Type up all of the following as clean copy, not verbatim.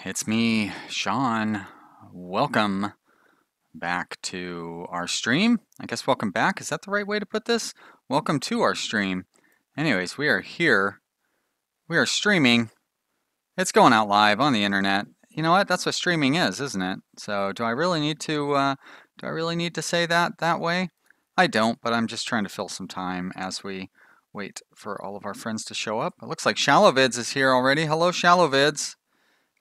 it's me, Sean. Welcome back to our stream. I guess welcome back. Is that the right way to put this? Welcome to our stream. Anyways, we are here. We are streaming. It's going out live on the internet. You know what? That's what streaming is, isn't it? So do I really need to say that way? I don't, but I'm just trying to fill some time as we wait for all of our friends to show up. It looks like Shallowvids is here already. Hello, Shallowvids.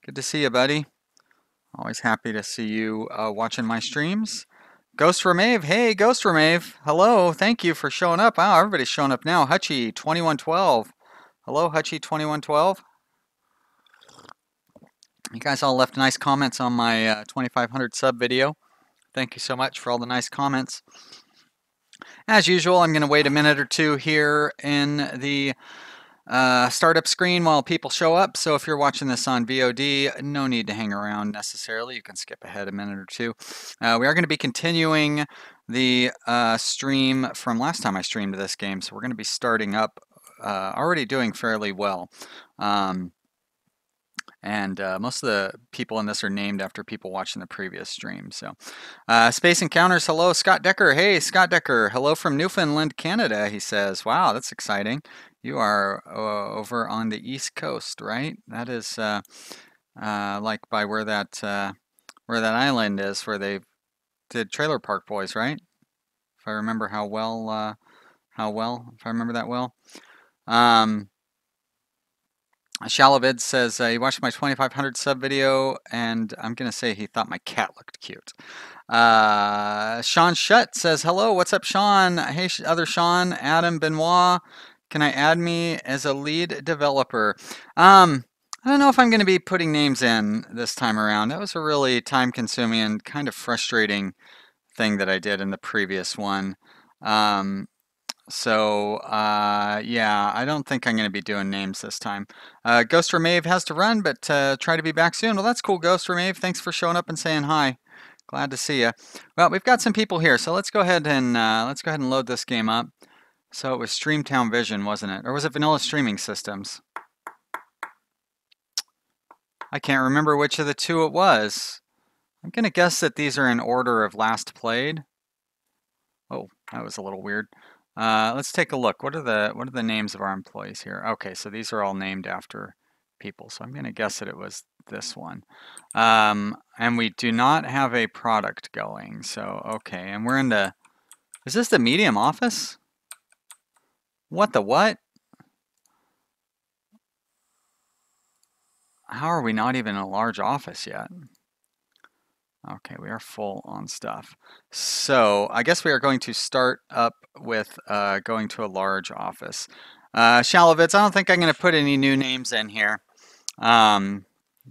Good to see you, buddy. Always happy to see you watching my streams. Ghost Remave, hey, Ghost Remave. Hello, thank you for showing up. Wow, everybody's showing up now. Hutchie2112. Hello, Hutchie2112. You guys all left nice comments on my 2500 sub video. Thank you so much for all the nice comments. As usual, I'm going to wait a minute or two here in the startup screen while people show up. So if you're watching this on VOD, no need to hang around necessarily. You can skip ahead a minute or two. We are going to be continuing the stream from last time I streamed this game. So we're going to be starting up, already doing fairly well. Most of the people in this are named after people watching the previous stream. So, Space Encounters, hello, Scott Decker. Hey, Scott Decker. Hello from Newfoundland, Canada, he says. Wow, that's exciting. You are over on the East Coast, right? That is like by where that island is, where they did Trailer Park Boys, right? If I remember if I remember that well. Shalavid says he watched my 2500 sub video, and I'm gonna say he thought my cat looked cute. Sean Shutt says hello. What's up, Sean? Hey, other Sean, Adam Benoit. Can I add me as a lead developer? I don't know if I'm going to be putting names in this time around. That was a really time-consuming and kind of frustrating thing that I did in the previous one. Yeah, I don't think I'm going to be doing names this time. Ghost Remave has to run, but try to be back soon. Well, that's cool, Ghost Remave. Thanks for showing up and saying hi. Glad to see you. Well, we've got some people here, so let's go ahead and load this game up. So it was Streamtown Vision, wasn't it? Or was it Vanilla Streaming Systems? I can't remember which of the two it was. I'm going to guess that these are in order of last played. Oh, that was a little weird. Let's take a look. What are the names of our employees here? Okay, so these are all named after people. So I'm going to guess that it was this one. And we do not have a product going. So, okay, and we're in the... Is this the medium office? What the what? How are we not even in a large office yet? Okay, we are full on stuff. So I guess we are going to start up with going to a large office. Shalovitz, I don't think I'm going to put any new names in here. I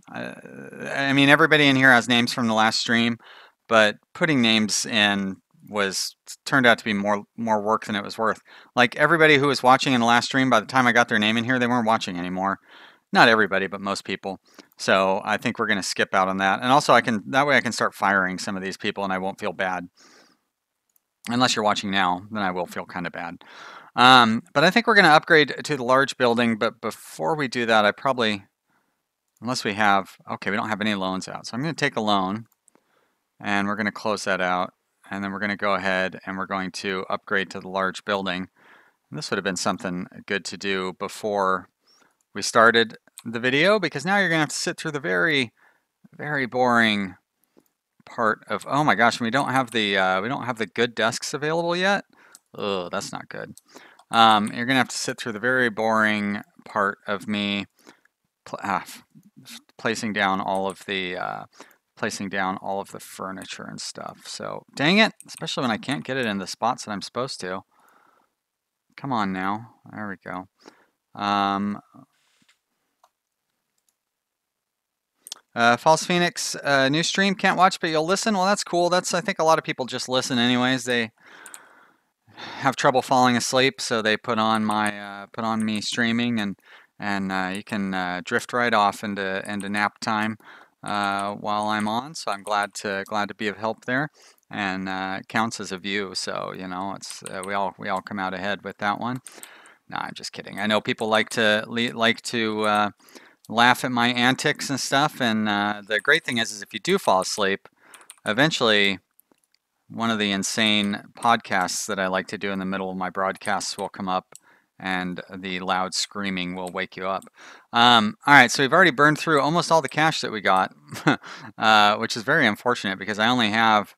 mean, everybody in here has names from the last stream, but putting names in turned out to be more work than it was worth. Like everybody who was watching in the last stream, by the time I got their name in here, they weren't watching anymore. Not everybody, but most people. So I think we're going to skip out on that. And also that way I can start firing some of these people and I won't feel bad. Unless you're watching now, then I will feel kind of bad. But I think we're going to upgrade to the large building. But before we do that, unless we have, okay, we don't have any loans out. So I'm going to take a loan and we're going to close that out. And then we're going to go ahead and we're going to upgrade to the large building. And this would have been something good to do before we started the video, because now you're going to have to sit through the very, very boring part of, oh my gosh, we don't have the good desks available yet. Oh, that's not good. You're going to have to sit through the very boring part of me placing down all of the furniture and stuff. So dang it, especially when I can't get it in the spots that I'm supposed to. Come on now. There we go. False Phoenix, new stream, can't watch, but you'll listen. Well, that's cool. I think a lot of people just listen anyways. They have trouble falling asleep, so they put on me streaming, and you can drift right off into nap time while I'm on. So I'm glad to be of help there, and it counts as a view. So you know, it's we all come out ahead with that one. No, I'm just kidding. I know people like to laugh at my antics and stuff. And the great thing is if you do fall asleep, eventually one of the insane podcasts that I like to do in the middle of my broadcasts will come up and the loud screaming will wake you up. All right, so we've already burned through almost all the cash that we got, which is very unfortunate because I only have,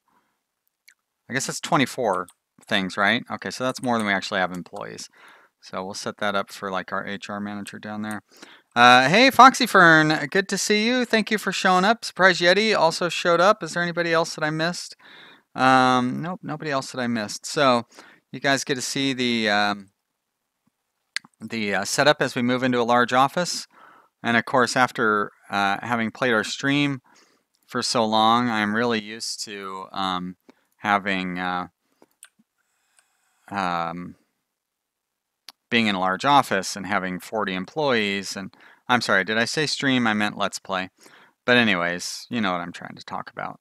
I guess that's 24 things, right? Okay, so that's more than we actually have employees. So we'll set that up for like our HR manager down there. Hey, Foxy Fern, good to see you. Thank you for showing up. Surprise Yeti also showed up. Is there anybody else that I missed? Nope, nobody else that I missed. So you guys get to see the setup as we move into a large office. And of course, after having played our stream for so long, I'm really used to having being in a large office and having 40 employees. And I'm sorry, did I say stream? I meant let's play. But anyways, you know what I'm trying to talk about.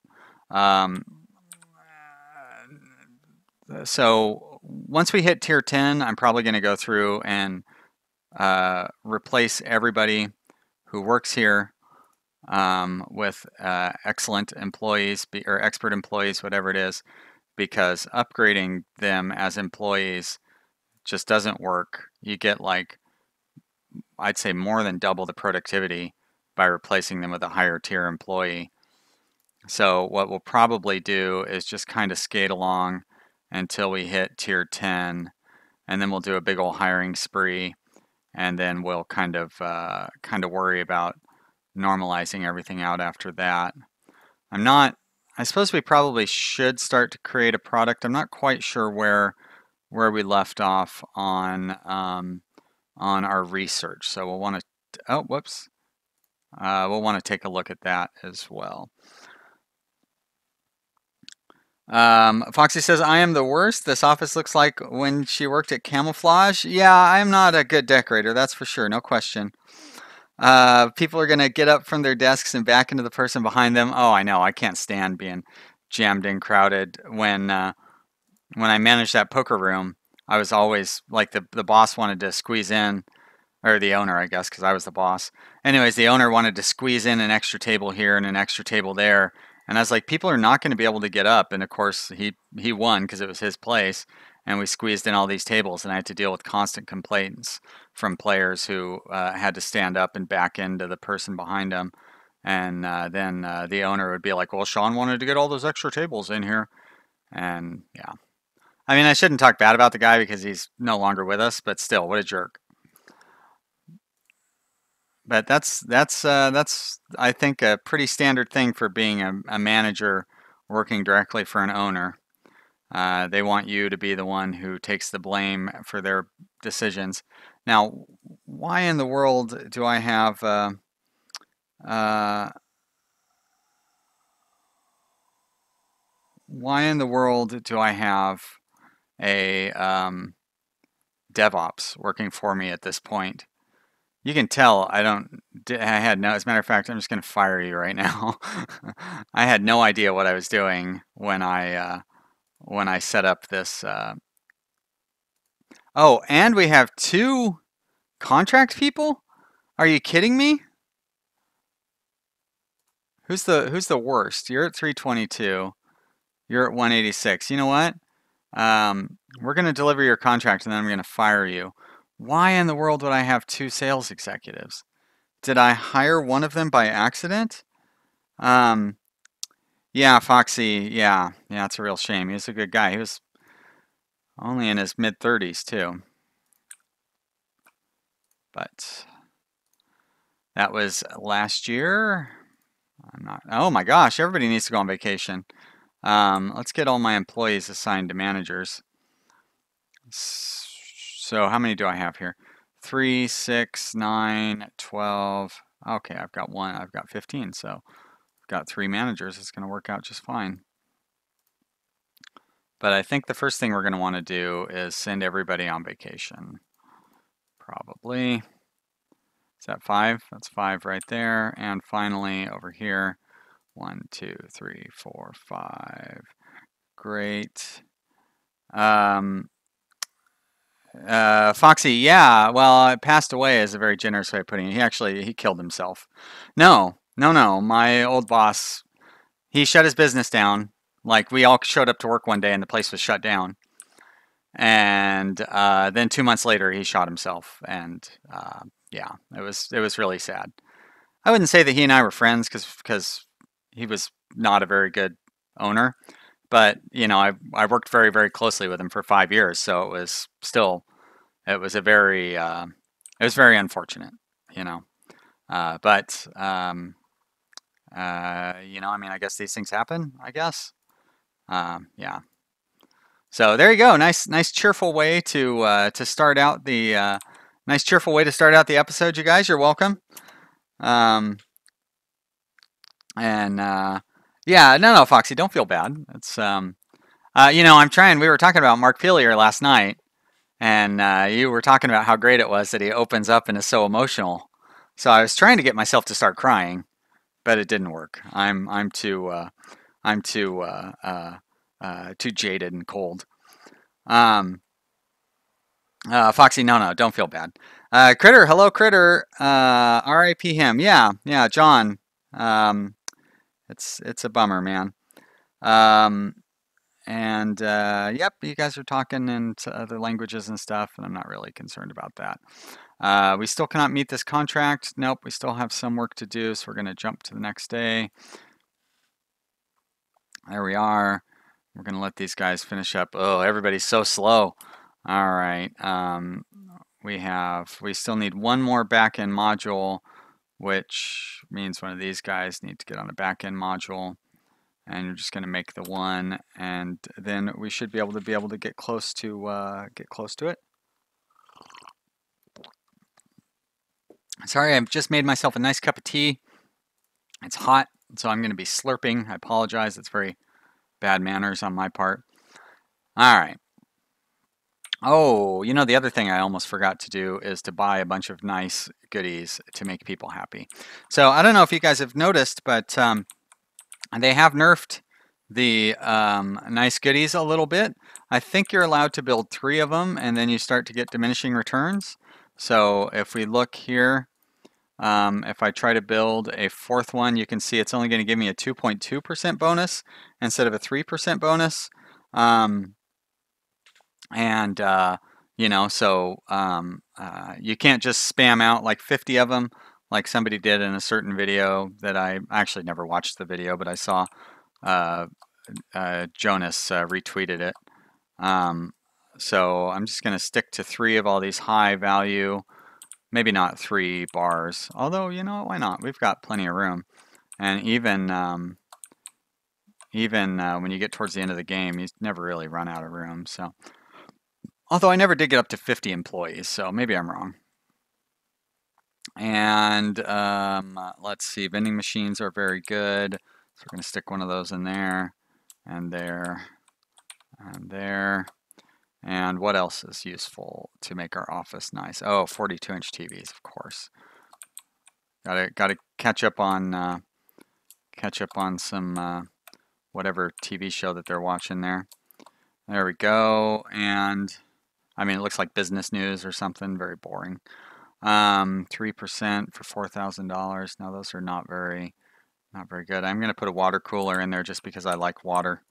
So once we hit tier 10, I'm probably going to go through and replace everybody who works here with excellent employees or expert employees, whatever it is, because upgrading them as employees just doesn't work. You get like, I'd say more than double the productivity by replacing them with a higher tier employee. So what we'll probably do is just kind of skate along until we hit tier 10, and then we'll do a big old hiring spree, and then we'll kind of worry about normalizing everything out after that. I suppose we probably should start to create a product. I'm not quite sure where we left off on our research. So we'll want to, oh, whoops. We'll want to take a look at that as well. Foxy says, I am the worst. This office looks like when she worked at Camouflage. Yeah, I'm not a good decorator, that's for sure, no question. People are going to get up from their desks and back into the person behind them. Oh, I know, I can't stand being jammed in crowded. When I managed that poker room, I was always, like, the boss wanted to squeeze in, or the owner, I guess, because I was the boss. Anyways, the owner wanted to squeeze in an extra table here and an extra table there. And I was like, people are not going to be able to get up. And of course, he won because it was his place. And we squeezed in all these tables, and I had to deal with constant complaints from players who had to stand up and back into the person behind them. And then the owner would be like, well, Sean wanted to get all those extra tables in here. And yeah. I mean, I shouldn't talk bad about the guy because he's no longer with us, but still, what a jerk. But that's I think a pretty standard thing for being a manager working directly for an owner. They want you to be the one who takes the blame for their decisions. Now, why in the world do I have why in the world do I have a DevOps working for me at this point? You can tell I had no, as a matter of fact, I'm just going to fire you right now. I had no idea what I was doing when I set up this. Oh, and we have 2 contract people? Are you kidding me? Who's the worst? You're at 322. You're at 186. You know what? We're going to deliver your contract and then I'm going to fire you. Why in the world would I have 2 sales executives? Did I hire one of them by accident? Yeah, Foxy, yeah, it's a real shame. He was a good guy. He was only in his mid-30s too. But that was last year. Oh my gosh, everybody needs to go on vacation. Let's get all my employees assigned to managers. So how many do I have here? 3, 6, 9, 12. Okay, I've got 15, so I've got 3 managers. It's going to work out just fine. But I think the first thing we're going to want to do is send everybody on vacation. Probably. Is that 5? That's 5 right there. And finally, over here, 1, 2, 3, 4, 5. Great. Foxy, yeah, well, it passed away is a very generous way of putting it. He killed himself. No, no, no. My old boss, he shut his business down. Like we all showed up to work one day and the place was shut down. And then 2 months later, he shot himself. And yeah, it was really sad. I wouldn't say that he and I were friends because he was not a very good owner. But you know, I worked very very closely with him for 5 years, so it was a very it was very unfortunate, you know. But you know, I mean, I guess these things happen. I guess. Yeah. So there you go. Nice cheerful way to start out the nice cheerful way to start out the episode, you guys. You're welcome. Um, and yeah, no, Foxy, don't feel bad. It's you know, I'm trying. We were talking about Mark Pelier last night, and you were talking about how great it was that he opens up and is so emotional. So I was trying to get myself to start crying, but it didn't work. I'm too jaded and cold. Um, Foxy, no, don't feel bad. Critter, hello, Critter. R.I.P. him. Yeah, yeah, John. Um, it's a bummer, man. Um, and yep, you guys are talking in other languages and stuff, and I'm not really concerned about that. We still cannot meet this contract. Nope, we still have some work to do, so we're going to jump to the next day. There we are. We're going to let these guys finish up. Oh, everybody's so slow. All right. We still need one more backend module, which means one of these guys need to get on a backend module. And you're just going to make the one, and then we should be able to get close to it. Sorry, I've just made myself a nice cup of tea. It's hot, so I'm going to be slurping. I apologize. It's very bad manners on my part. All right. Oh, you know, the other thing I almost forgot to do is to buy a bunch of nice goodies to make people happy. So I don't know if you guys have noticed, but they have nerfed the nice goodies a little bit. I think you're allowed to build 3 of them, and then you start to get diminishing returns. So if we look here, if I try to build a 4th one, you can see it's only going to give me a 2.2% bonus instead of a 3% bonus. And you know, so you can't just spam out like 50 of them like somebody did in a certain video that I actually never watched the video, but I saw Jonas retweeted it. So I'm just going to stick to 3 of all these high value, maybe not 3 bars, although, you know, why not? We've got plenty of room. And even when you get towards the end of the game, you never really run out of room. So, although I never did get up to 50 employees, so maybe I'm wrong. And let's see, vending machines are very good. So we're going to stick one of those in there, and there, and there. And what else is useful to make our office nice? Oh, 42-inch TVs, of course. Gotta catch up on some whatever TV show that they're watching there. There we go. And I mean, it looks like business news or something. Very boring. 3% for $4,000. Now those are not very good. I'm gonna put a water cooler in there just because I like water,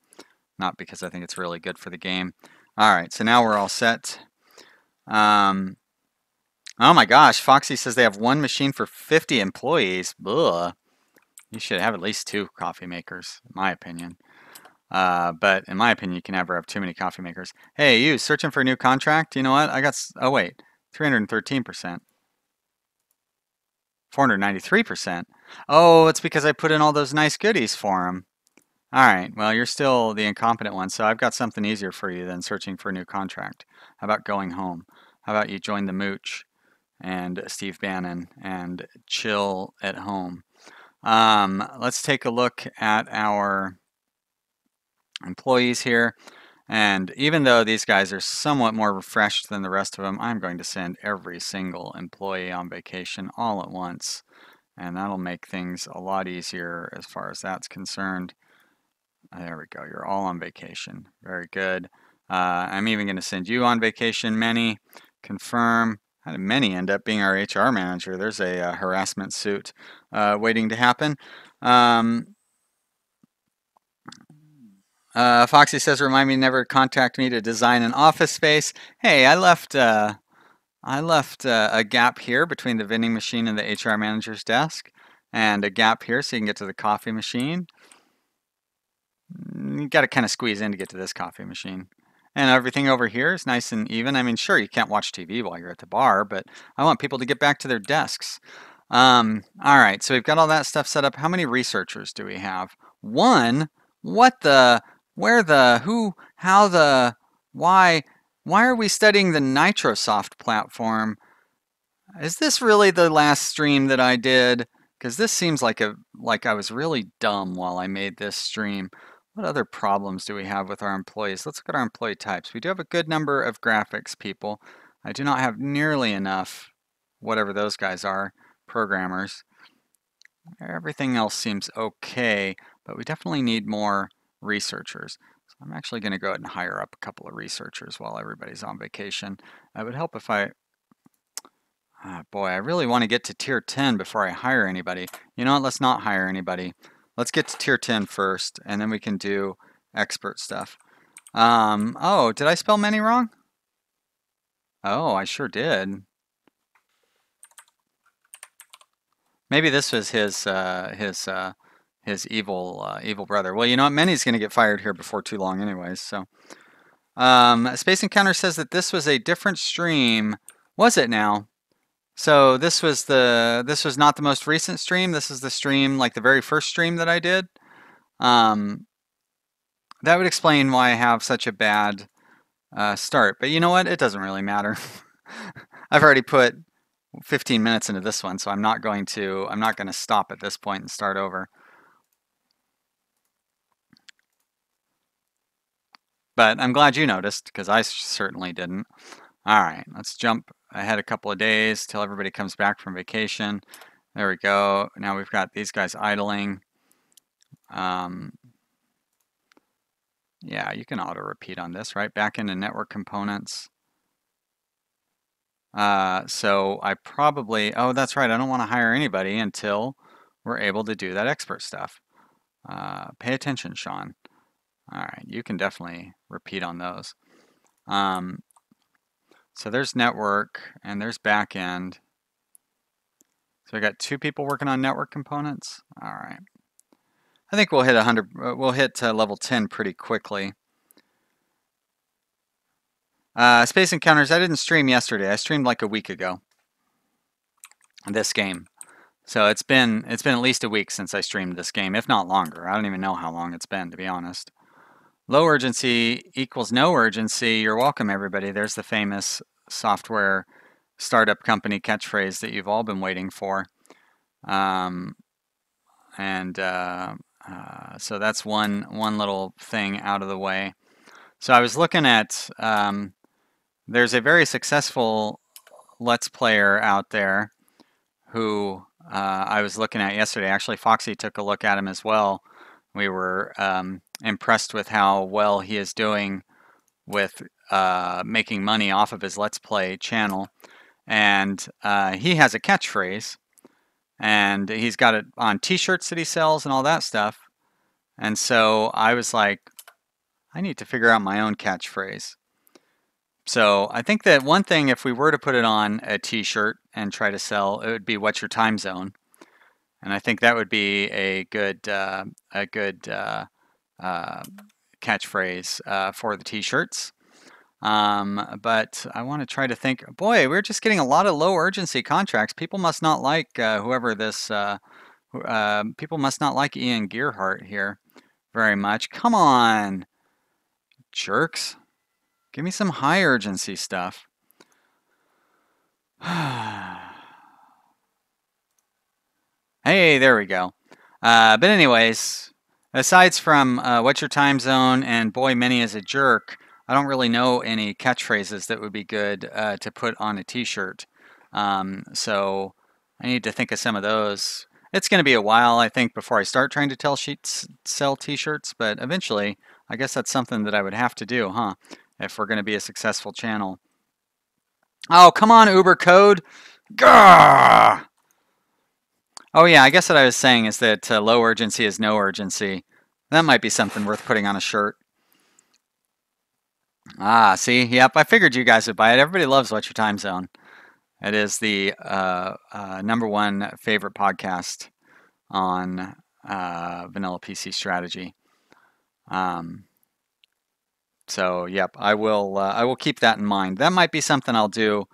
not because I think it's really good for the game. All right, so now we're all set. Oh my gosh, Foxy says they have 1 machine for 50 employees. Ugh. You should have at least 2 coffee makers, in my opinion. But in my opinion, you can never have too many coffee makers. Hey, you searching for a new contract? You know what? Oh wait, 313%. 493%. Oh, it's because I put in all those nice goodies for him. All right, well, you're still the incompetent one, so I've got something easier for you than searching for a new contract. How about going home? How about you join the Mooch and Steve Bannon and chill at home? Let's take a look at our employees here. And even though these guys are somewhat more refreshed than the rest of them, I'm going to send every single employee on vacation all at once. And that'll make things a lot easier as far as that's concerned. There we go. You're all on vacation. Very good. I'm even going to send you on vacation, Many. Confirm. How did Many end up being our HR manager? There's a harassment suit waiting to happen. Foxy says, remind me never contact me to design an office space. Hey, I left a gap here between the vending machine and the HR manager's desk, and a gap here so you can get to the coffee machine. You got to kind of squeeze in to get to this coffee machine. And everything over here is nice and even. I mean, sure, you can't watch TV while you're at the bar, but I want people to get back to their desks. All right, so we've got all that stuff set up. How many researchers do we have? One? What the? Where the? Who? How the? Why? Why are we studying the Nitrosoft platform? Is this really the last stream that I did? Because this seems like I was really dumb while I made this stream. What other problems do we have with our employees? Let's look at our employee types. We do have a good number of graphics people. I do not have nearly enough, whatever those guys are, programmers. Everything else seems okay, but we definitely need more researchers. So I'm actually going to go ahead and hire up a couple of researchers while everybody's on vacation. It would help if boy, I really want to get to tier 10 before I hire anybody. You know what? Let's not hire anybody. Let's get to tier 10 first, and then we can do expert stuff. Oh, did I spell Many wrong? Oh, I sure did. Maybe this was his evil brother. Well, you know what? Many's going to get fired here before too long anyways, so. Space Encounter says that this was a different stream. Was it now? So this was not the most recent stream. This is the stream, like the very first stream that I did. That would explain why I have such a bad start. But you know what? It doesn't really matter. I've already put 15 minutes into this one, so I'm not going to stop at this point and start over. But I'm glad you noticed, because I certainly didn't. All right, let's jump ahead a couple of days till everybody comes back from vacation. There we go. Now we've got these guys idling. Yeah, you can auto repeat on this, right? Back into network components. So I probably, oh, that's right. I don't want to hire anybody until we're able to do that expert stuff. Pay attention, Sean. All right, you can definitely repeat on those. So there's network and there's back end. So I got 2 people working on network components. All right. I think we'll hit 100. We'll hit level 10 pretty quickly. Space Encounters. I didn't stream yesterday. I streamed like a week ago. This game. So it's been at least a week since I streamed this game, if not longer. I don't even know how long it's been, to be honest. Low urgency equals no urgency. You're welcome, everybody. There's the famous software startup company catchphrase that you've all been waiting for. So that's one little thing out of the way. So I was looking at, there's a very successful Let's Player out there who I was looking at yesterday. Actually, Foxy took a look at him as well. We were impressed with how well he is doing with making money off of his Let's Play channel. And he has a catchphrase, and he's got it on t-shirts that he sells and all that stuff. And so I was like, I need to figure out my own catchphrase. So I think that one thing, if we were to put it on a t-shirt and try to sell, it would be "What's your time zone?" And I think that would be a good catchphrase for the t-shirts. But I want to try to think, boy, we're just getting a lot of low urgency contracts. People must not like people must not like Ian Gearhart here very much. Come on, jerks. Give me some high urgency stuff. Hey, there we go. But anyways, aside from "What's your time zone?" and "Boy, Many is a jerk," I don't really know any catchphrases that would be good to put on a t-shirt. So I need to think of some of those. It's going to be a while, I think, before I start trying to sell t-shirts, but eventually, I guess that's something that I would have to do, huh? if we're going to be a successful channel. Oh, come on, Uber code. Gah! Oh yeah, I guess what I was saying is that low urgency is no urgency. That might be something worth putting on a shirt. Ah, see? Yep, I figured you guys would buy it. Everybody loves What's Your Time Zone. It is the #1 favorite podcast on vanilla PC strategy. So, yep, I will keep that in mind. That might be something I'll do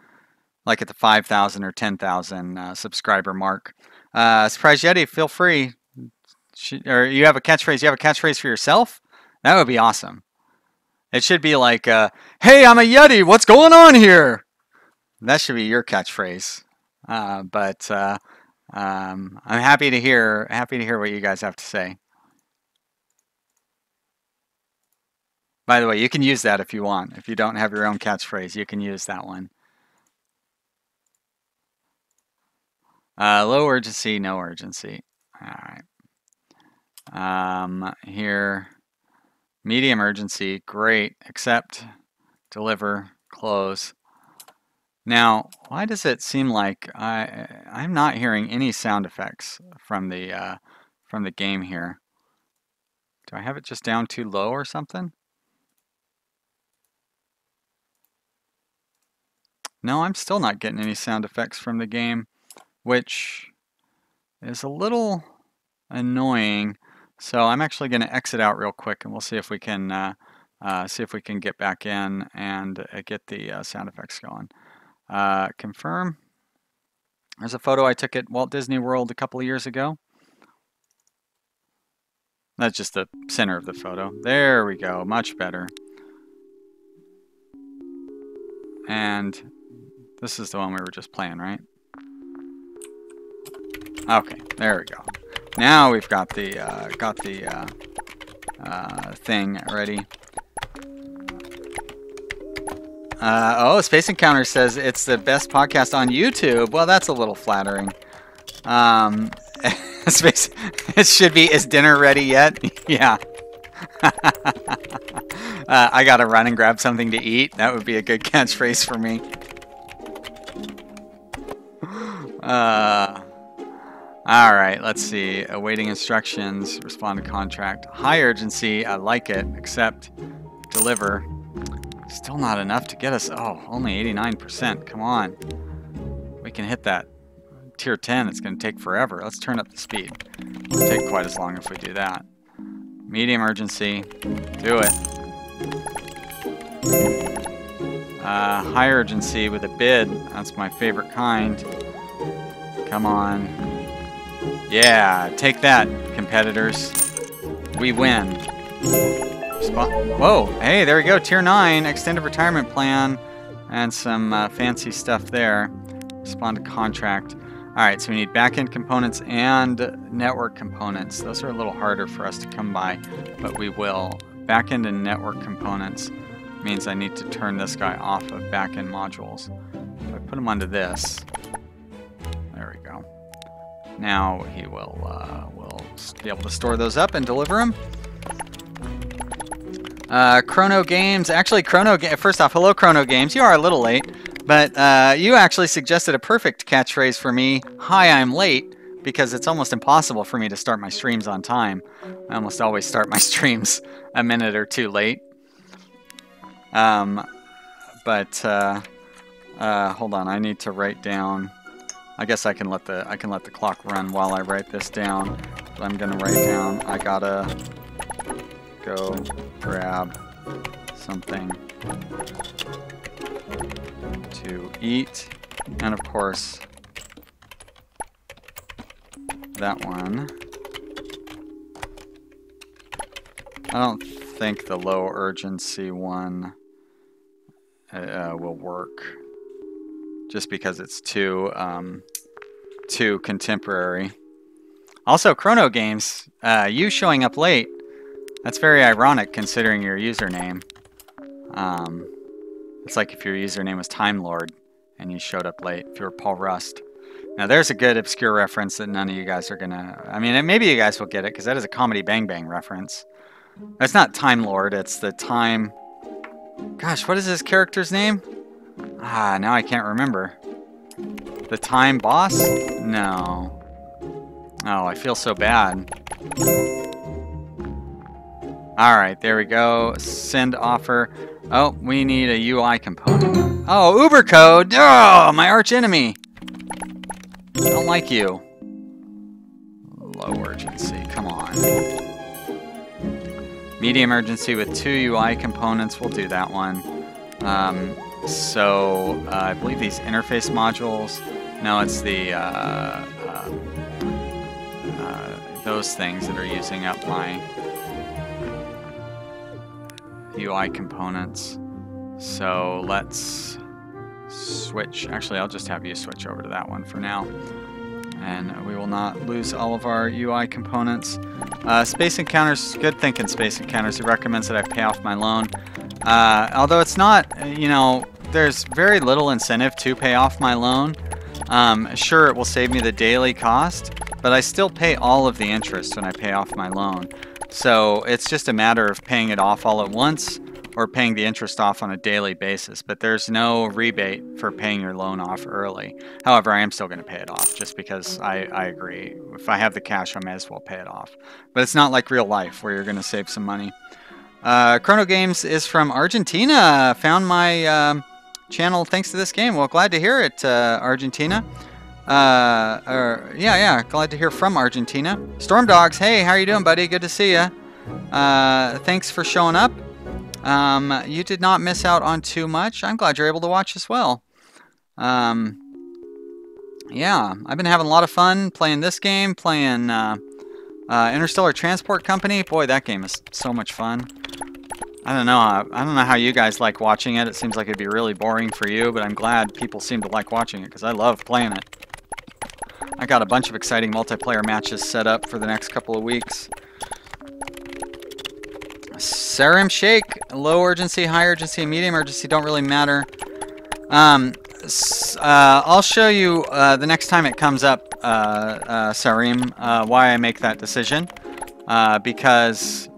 like at the 5,000 or 10,000 subscriber mark. Surprise Yeti, feel free. Or you have a catchphrase. You have a catchphrase for yourself? That would be awesome. It should be like, "Hey, I'm a Yeti. What's going on here?" That should be your catchphrase. I'm happy to hear what you guys have to say. By the way, you can use that if you want. If you don't have your own catchphrase, you can use that one. Low urgency, no urgency. All right. Here, medium urgency, great, accept, deliver, close. Now, why does it seem like I'm not hearing any sound effects from the game here? Do I have it just down too low or something? No, I'm still not getting any sound effects from the game, which is a little annoying. So I'm actually going to exit out real quick, and we'll see if we can get back in and get the sound effects going. Confirm. There's a photo I took at Walt Disney World a couple of years ago. That's just the center of the photo. There we go, much better. And this is the one we were just playing, right? Okay, there we go. Now we've got the thing ready. Oh, Space Encounter says it's the best podcast on YouTube. Well, that's a little flattering. It should be, is dinner ready yet? Yeah. I gotta run and grab something to eat. That would be a good catchphrase for me. Alright, let's see. Awaiting instructions, respond to contract. High urgency, I like it. Accept, deliver. Still not enough to get us. Oh, only 89%. Come on. We can hit that tier 10. It's going to take forever. Let's turn up the speed. It'll take quite as long if we do that. Medium urgency. Do it. High urgency with a bid. That's my favorite kind. Come on. Yeah, take that, competitors. We win. Whoa, hey, there we go. Tier 9, extended retirement plan, and some fancy stuff there. Respond to contract. All right, so we need backend components and network components. Those are a little harder for us to come by, but we will. Backend and network components means I need to turn this guy off of backend modules. If I put him onto this, there we go. Now he will be able to store those up and deliver them. Chrono Games. Actually, first off, hello, Chrono Games. You are a little late, but you actually suggested a perfect catchphrase for me. Hi, I'm late, because it's almost impossible for me to start my streams on time. I almost always start my streams a minute or two late. Hold on. I need to write down. I guess I can let the clock run while I write this down. But I'm gonna write down. I gotta go grab something to eat, and of course that one. I don't think the low urgency one will work, just because it's too contemporary. Also, Chrono Games, you showing up late. That's very ironic considering your username. It's like if your username was Time Lord and you showed up late, if you were Paul Rust. Now there's a good obscure reference that none of you guys are gonna... I mean, maybe you guys will get it, because that is a Comedy Bang Bang reference. It's not Time Lord, it's the Time... Gosh, what is this character's name? Ah, now I can't remember. The Time Boss? No. Oh, I feel so bad. Alright, there we go. Send offer. Oh, we need a UI component. Oh, Uber code! Oh, my arch enemy! I don't like you. Low urgency, come on. Medium urgency with 2 UI components, we'll do that one. I believe these interface modules, no, it's the, those things that are using up my UI components. So let's switch, actually I'll just have you switch over to that one for now. And we will not lose all of our UI components. Space Encounters, good thinking Space Encounters. He recommends that I pay off my loan. Although it's not, you know, there's very little incentive to pay off my loan. Sure, it will save me the daily cost, but I still pay all of the interest when I pay off my loan. So it's just a matter of paying it off all at once or paying the interest off on a daily basis. But there's no rebate for paying your loan off early. However, I am still going to pay it off just because I agree. If I have the cash, I may as well pay it off. But it's not like real life where you're going to save some money. Chrono Games is from Argentina. Found my channel thanks to this game. Well, glad to hear it, Argentina. Yeah, glad to hear from Argentina. Storm Dogs, hey, how are you doing, buddy? Good to see you. Thanks for showing up. You did not miss out on too much. I'm glad you're able to watch as well. Yeah, I've been having a lot of fun playing this game, playing Interstellar Transport Company. Boy, that game is so much fun. I don't know how you guys like watching it. It seems like it'd be really boring for you, but I'm glad people seem to like watching it because I love playing it. I got a bunch of exciting multiplayer matches set up for the next couple of weeks. Serum Shake, low urgency, high urgency, and medium urgency don't really matter. I'll show you the next time it comes up, Sarim, why I make that decision. Because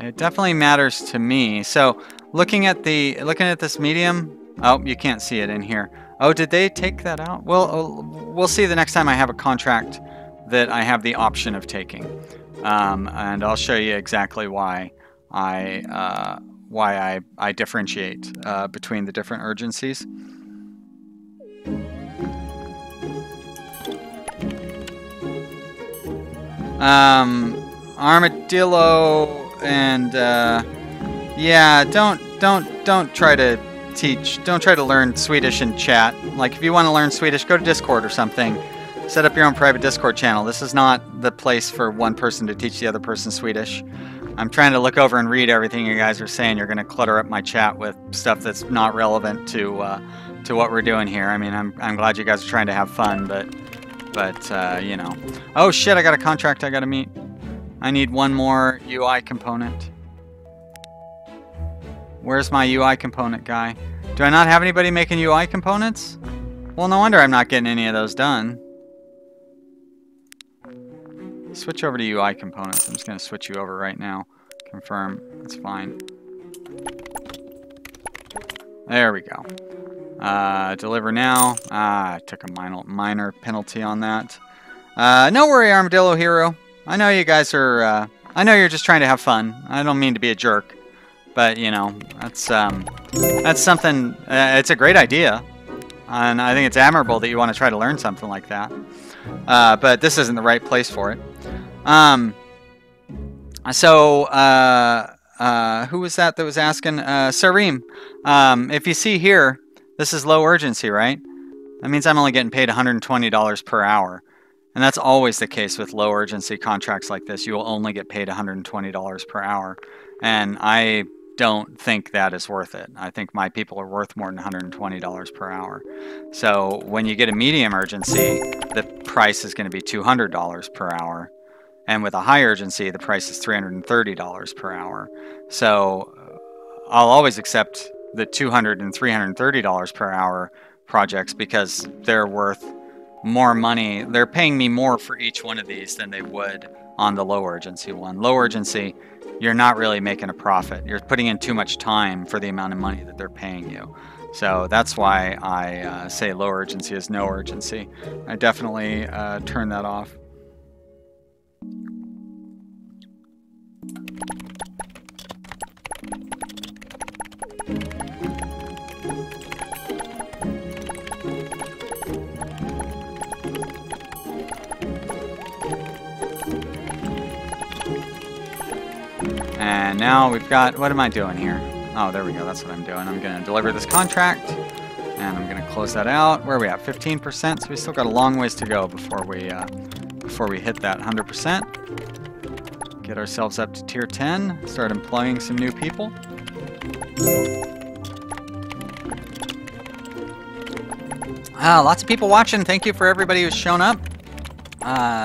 it definitely matters to me. So looking at this medium, oh, you can't see it in here. Oh, did they take that out? Well, we'll see the next time I have a contract that I have the option of taking. And I'll show you exactly why I differentiate between the different urgencies. Armadillo and yeah, don't try to learn Swedish in chat. Like, if you want to learn Swedish, go to Discord or something. Set up your own private Discord channel. This is not the place for one person to teach the other person Swedish. I'm trying to look over and read everything you guys are saying. You're going to clutter up my chat with stuff that's not relevant to what we're doing here. I mean, I'm glad you guys are trying to have fun, but you know. Oh shit! I got a contract I got to meet. I need one more UI component. Where's my UI component guy? Do I not have anybody making UI components? Well, no wonder I'm not getting any of those done. Switch over to UI components. I'm just going to switch you over right now. Confirm. That's fine. There we go. Deliver now. I took a minor penalty on that. No worry, Armadillo Hero. I know you guys are... I know you're just trying to have fun. I don't mean to be a jerk. But, you know, that's something... it's a great idea. And I think it's admirable that you want to try to learn something like that. But this isn't the right place for it. Who was that was asking? Sarim, if you see here, this is low urgency, right? That means I'm only getting paid $120 per hour. And that's always the case with low urgency contracts like this. You will only get paid $120 per hour. And I don't think that is worth it. I think my people are worth more than $120 per hour. So when you get a medium urgency, the price is going to be $200 per hour. And with a high urgency, the price is $330 per hour. So I'll always accept the $200 and $330 per hour projects because they're worth more money. They're paying me more for each one of these than they would on the low urgency one. Low urgency, you're not really making a profit. You're putting in too much time for the amount of money that they're paying you. So that's why I say low urgency is no urgency. I definitely turn that off. And now we've got, what am I doing here? Oh, there we go, that's what I'm doing. I'm gonna deliver this contract, and I'm gonna close that out. Where are we at, 15%? So we still got a long ways to go before we hit that 100%. Get ourselves up to tier 10, start employing some new people. Lots of people watching. Thank you for everybody who's shown up.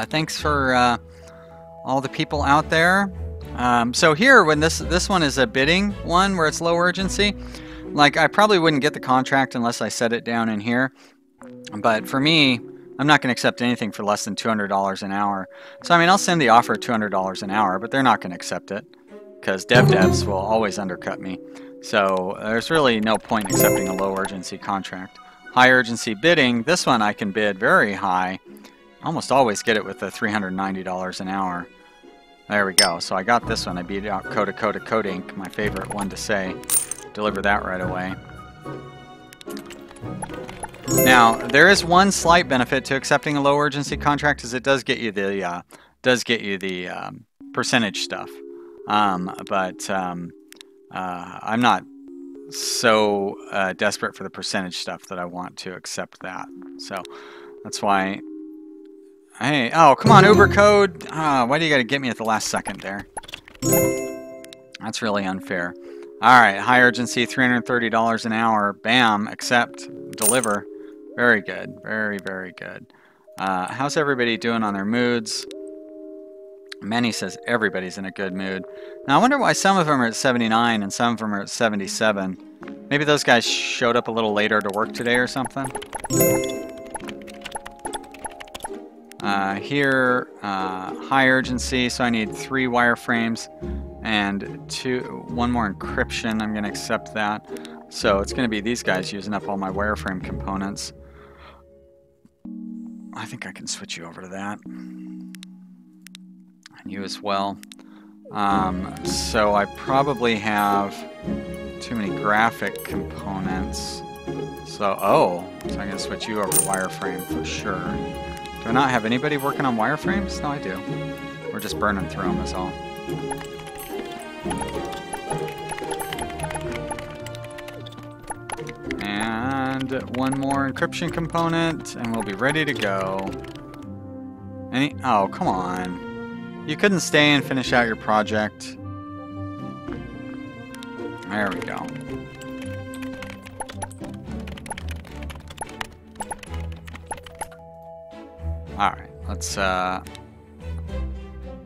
Thanks for all the people out there. So here, when this one is a bidding one where it's low urgency, like I probably wouldn't get the contract unless I set it down in here. But for me, I'm not going to accept anything for less than $200 an hour. So I mean, I'll send the offer at $200 an hour, but they're not going to accept it because devs will always undercut me. So there's really no point in accepting a low urgency contract. High urgency bidding, this one I can bid very high. Almost always get it with the $390 an hour. There we go. So I got this one. I beat out Coda Ink, my favorite one to say. Deliver that right away. Now, there is one slight benefit to accepting a low urgency contract, is it does get you the percentage stuff. I'm not so desperate for the percentage stuff that I want to accept that. So that's why. Hey, oh, come on, Uber code. Why do you got to get me at the last second there? That's really unfair. All right, high urgency, $330 an hour. Bam, accept, deliver. Very good, very, very good. How's everybody doing on their moods? Manny says everybody's in a good mood. Now, I wonder why some of them are at 79 and some of them are at 77. Maybe those guys showed up a little later to work today or something. Here, high urgency, so I need 3 wireframes and 1 more encryption. I'm going to accept that. So it's going to be these guys using up all my wireframe components. I think I can switch you over to that. And you as well. So I probably have too many graphic components. So I'm going to switch you over to wireframe for sure. Do I not have anybody working on wireframes? No, I do. We're just burning through them is all. And 1 more encryption component, and we'll be ready to go. Oh, come on. You couldn't stay and finish out your project. There we go. Alright, let's, what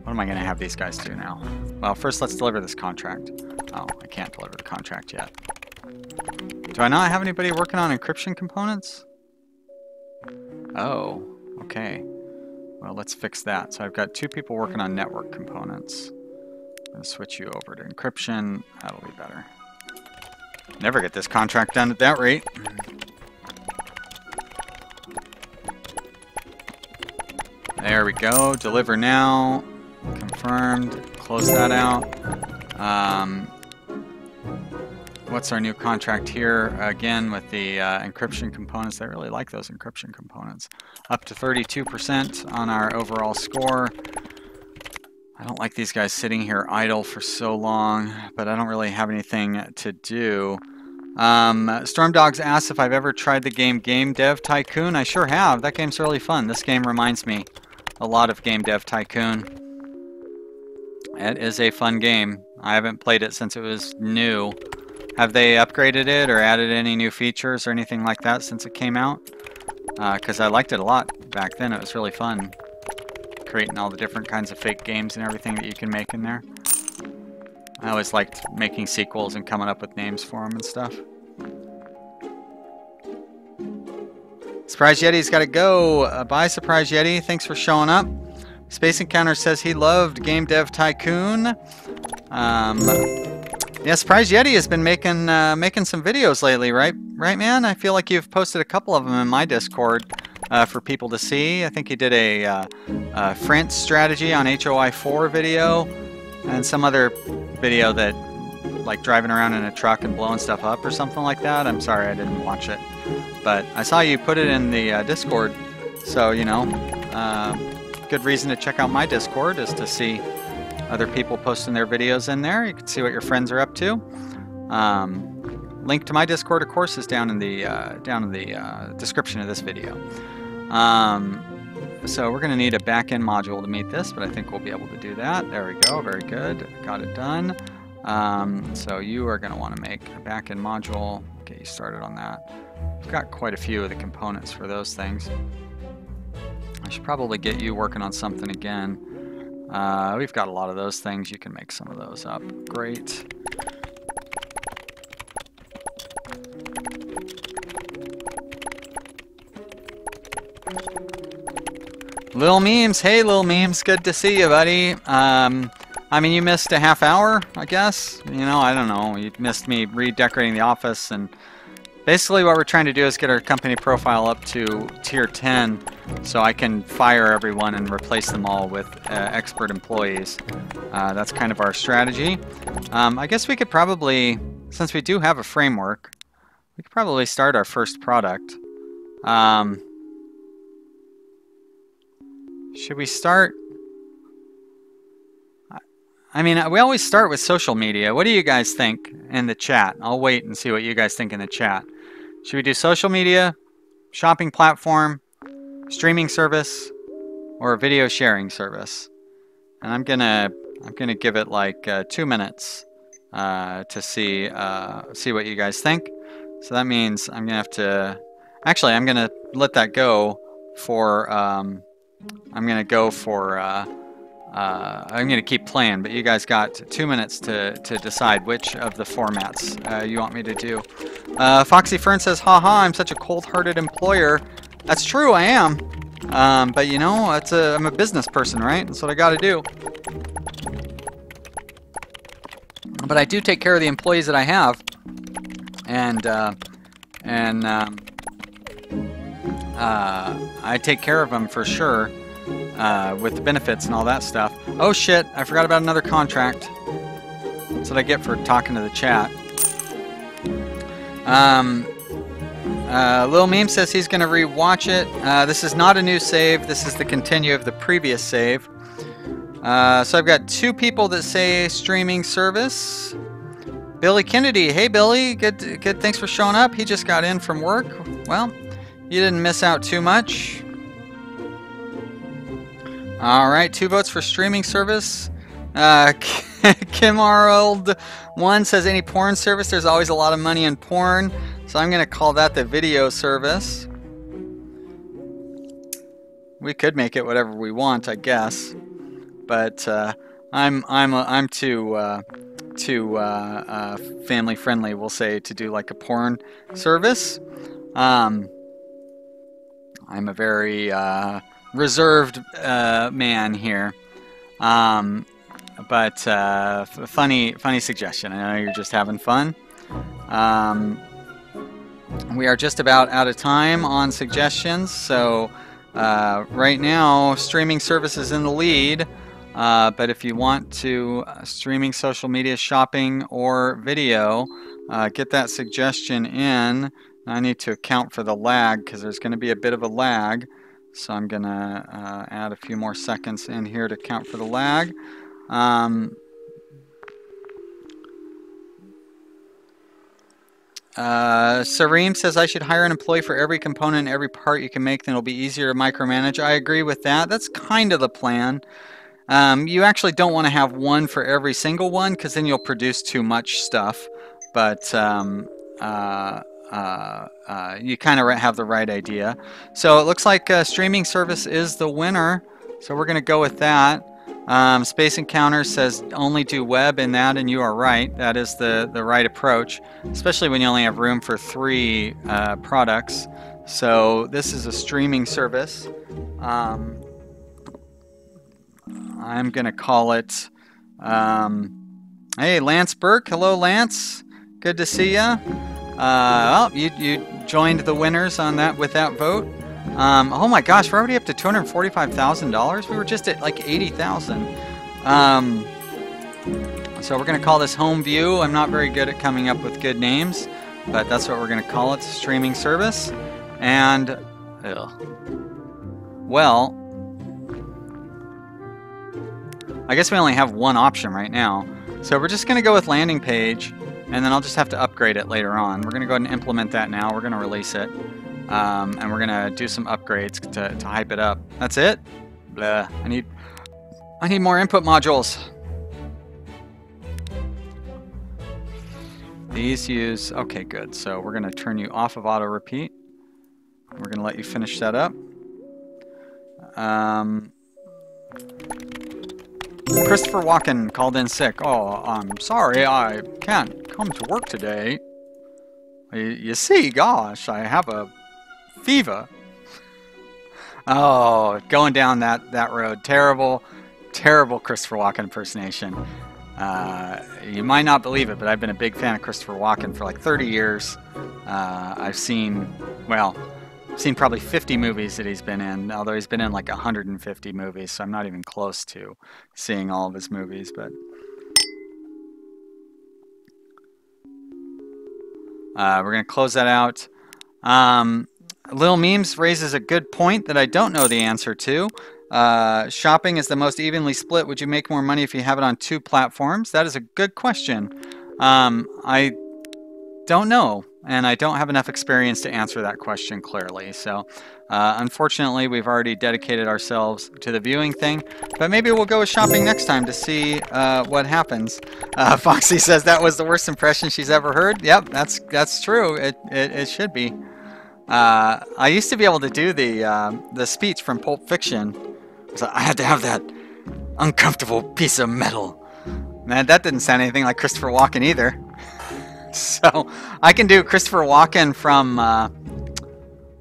am I going to have these guys do now? Well, first let's deliver this contract. Oh, I can't deliver the contract yet. Do I not have anybody working on encryption components? Oh, okay. Well, let's fix that. So I've got 2 people working on network components. I'm going to switch you over to encryption. That'll be better. Never get this contract done at that rate. There we go. Deliver now. Confirmed. Close that out. What's our new contract here? Again, with the encryption components. I really like those encryption components. Up to 32% on our overall score. I don't like these guys sitting here idle for so long, but I don't really have anything to do. Storm Dogs asks if I've ever tried the game Game Dev Tycoon. I sure have. That game's really fun. This game reminds me a lot of Game Dev Tycoon. It is a fun game. I haven't played it since it was new. Have they upgraded it or added any new features or anything like that since it came out? Because I liked it a lot back then. It was really fun. Creating all the different kinds of fake games and everything that you can make in there. I always liked making sequels and coming up with names for them and stuff. Surprise Yeti's got to go. Bye, Surprise Yeti. Thanks for showing up. Space Encounter says he loved Game Dev Tycoon. Yeah, Surprise Yeti has been making some videos lately, right? Right, man? I feel like you've posted a couple of them in my Discord for people to see. I think he did a France strategy on HOI4 video, and some other video that, like driving around in a truck and blowing stuff up or something like that. I'm sorry I didn't watch it, but I saw you put it in the Discord, so you know, good reason to check out my Discord is to see other people posting their videos in there. You can see what your friends are up to. Link to my Discord, of course, is down in the description of this video. So we're going to need a back-end module to meet this, but I think we'll be able to do that. There we go. Very good. Got it done. So you are going to want to make a back-end module. Get you started on that. We've got quite a few of the components for those things. I should probably get you working on something again. We've got a lot of those things. You can make some of those up. Great. Lil Memes. Hey, Lil Memes. Good to see you, buddy. I mean, you missed a half hour, I guess. You know, I don't know. You missed me redecorating the office, and basically what we're trying to do is get our company profile up to tier 10 so I can fire everyone and replace them all with expert employees. That's kind of our strategy. I guess we could probably, since we do have a framework, we could probably start our first product. Should we start? I mean, we always start with social media. What do you guys think in the chat? I'll wait and see what you guys think in the chat. Should we do social media, shopping platform, streaming service, or a video sharing service? And I'm gonna give it like 2 minutes to see what you guys think. So that means I'm gonna have to. Actually, I'm gonna let that go for. I'm gonna keep playing, but you guys got 2 minutes to decide which of the formats you want me to do. Foxy Fern says, haha, I'm such a cold-hearted employer. That's true, I am. But you know, I'm a business person, right? That's what I gotta do. But I do take care of the employees that I have. And I take care of them for sure. With the benefits and all that stuff. Oh shit, I forgot about another contract. That's what I get for talking to the chat. Lil Meme says he's going to rewatch it. This is not a new save. This is the continue of the previous save. So I've got 2 people that say streaming service. Billy Kennedy. Hey Billy, good. Thanks for showing up. He just got in from work. Well, you didn't miss out too much. Alright, 2 votes for streaming service. Kim Arnold 1 says any porn service, there's always a lot of money in porn. So I'm going to call that the video service. We could make it whatever we want, I guess. But I'm too family friendly, we'll say, to do like a porn service. I'm a very reserved man here, but funny suggestion. I know you're just having fun. We are just about out of time on suggestions, so right now streaming service is in the lead, but if you want to streaming, social media, shopping, or video, get that suggestion in. I need to account for the lag because there's going to be a bit of a lag. So I'm going to add a few more seconds in here to account for the lag. Sareem says I should hire an employee for every component and every part you can make, then it'll be easier to micromanage. I agree with that. That's kind of the plan. You actually don't want to have one for every single one because then you'll produce too much stuff. But you kind of have the right idea. So it looks like streaming service is the winner. So we're going to go with that. Space Encounter says only do web in that, and you are right. That is the right approach, especially when you only have room for 3 products. So this is a streaming service. I'm going to call it, hey, Lance Burke. Hello, Lance. Good to see ya. Well, you joined the winners on that with that vote. Oh my gosh, we're already up to $245,000. We were just at like 80,000. So we're going to call this Home View. I'm not very good at coming up with good names, but that's what we're going to call it. It's a streaming service. And, well, I guess we only have one option right now. So we're just going to go with landing page, and then I'll just have to upgrade it later on. We're going to go ahead and implement that now. We're going to release it. And we're going to do some upgrades to hype it up. That's it? Blah. I need more input modules. These use... Okay, good. So we're going to turn you off of auto repeat. We're going to let you finish that up. Christopher Walken called in sick. Oh, I'm sorry, I can't come to work today. You see, gosh, I have a fever. Oh, going down that road. Terrible, terrible Christopher Walken impersonation. You might not believe it, but I've been a big fan of Christopher Walken for like 30 years. I've seen probably 50 movies that he's been in, although he's been in like 150 movies, so I'm not even close to seeing all of his movies. But we're going to close that out. Lil Memes raises a good point that I don't know the answer to. Shopping is the most evenly split. Would you make more money if you have it on 2 platforms? That is a good question. I don't know, and I don't have enough experience to answer that question clearly. So, unfortunately, we've already dedicated ourselves to the viewing thing, but maybe we'll go with shopping next time to see what happens. Foxy says that was the worst impression she's ever heard. Yep, that's true. It should be. I used to be able to do the speech from Pulp Fiction. So I had to have that uncomfortable piece of metal. Man, that didn't sound anything like Christopher Walken either. So I can do Christopher Walken from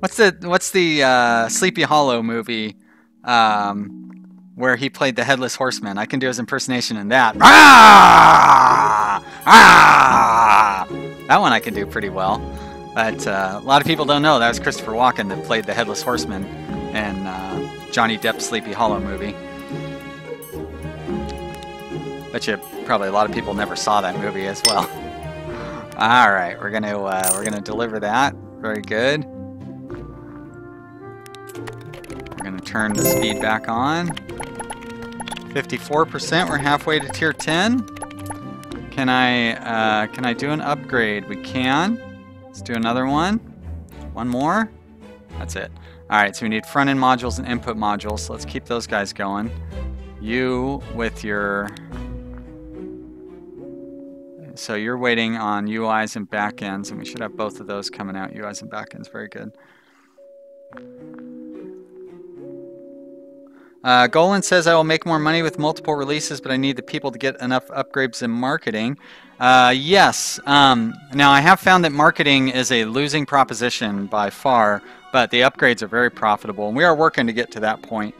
what's the Sleepy Hollow movie where he played the Headless Horseman. I can do his impersonation in that. Ah! Ah! That one I can do pretty well. But a lot of people don't know that was Christopher Walken that played the Headless Horseman in Johnny Depp's Sleepy Hollow movie. Bet you probably a lot of people never saw that movie as well. All right, we're gonna deliver that. Very good. We're gonna turn the speed back on. 54%. We're halfway to tier 10. Can I do an upgrade? We can. Let's do another one. One more. That's it. All right, so we need front-end modules and input modules. So let's keep those guys going. You with your... So you're waiting on UIs and backends, and we should have both of those coming out, UIs and backends. Very good. Golan says, I will make more money with multiple releases, but I need the people to get enough upgrades in marketing. Yes. Now, I have found that marketing is a losing proposition by far, but the upgrades are very profitable, and we are working to get to that point.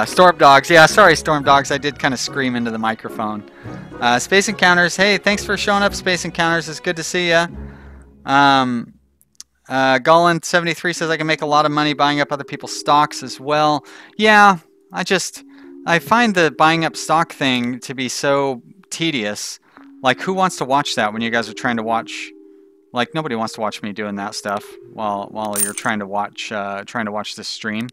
Storm Dogs. Yeah, sorry, Storm Dogs. I did kind of scream into the microphone. Space Encounters. Hey, thanks for showing up, Space Encounters. It's good to see ya. Golan73 says I can make a lot of money buying up other people's stocks as well. Yeah, I find the buying up stock thing to be so tedious. Like, who wants to watch that when you guys are trying to watch? Like, nobody wants to watch me doing that stuff while you're trying to watch this stream.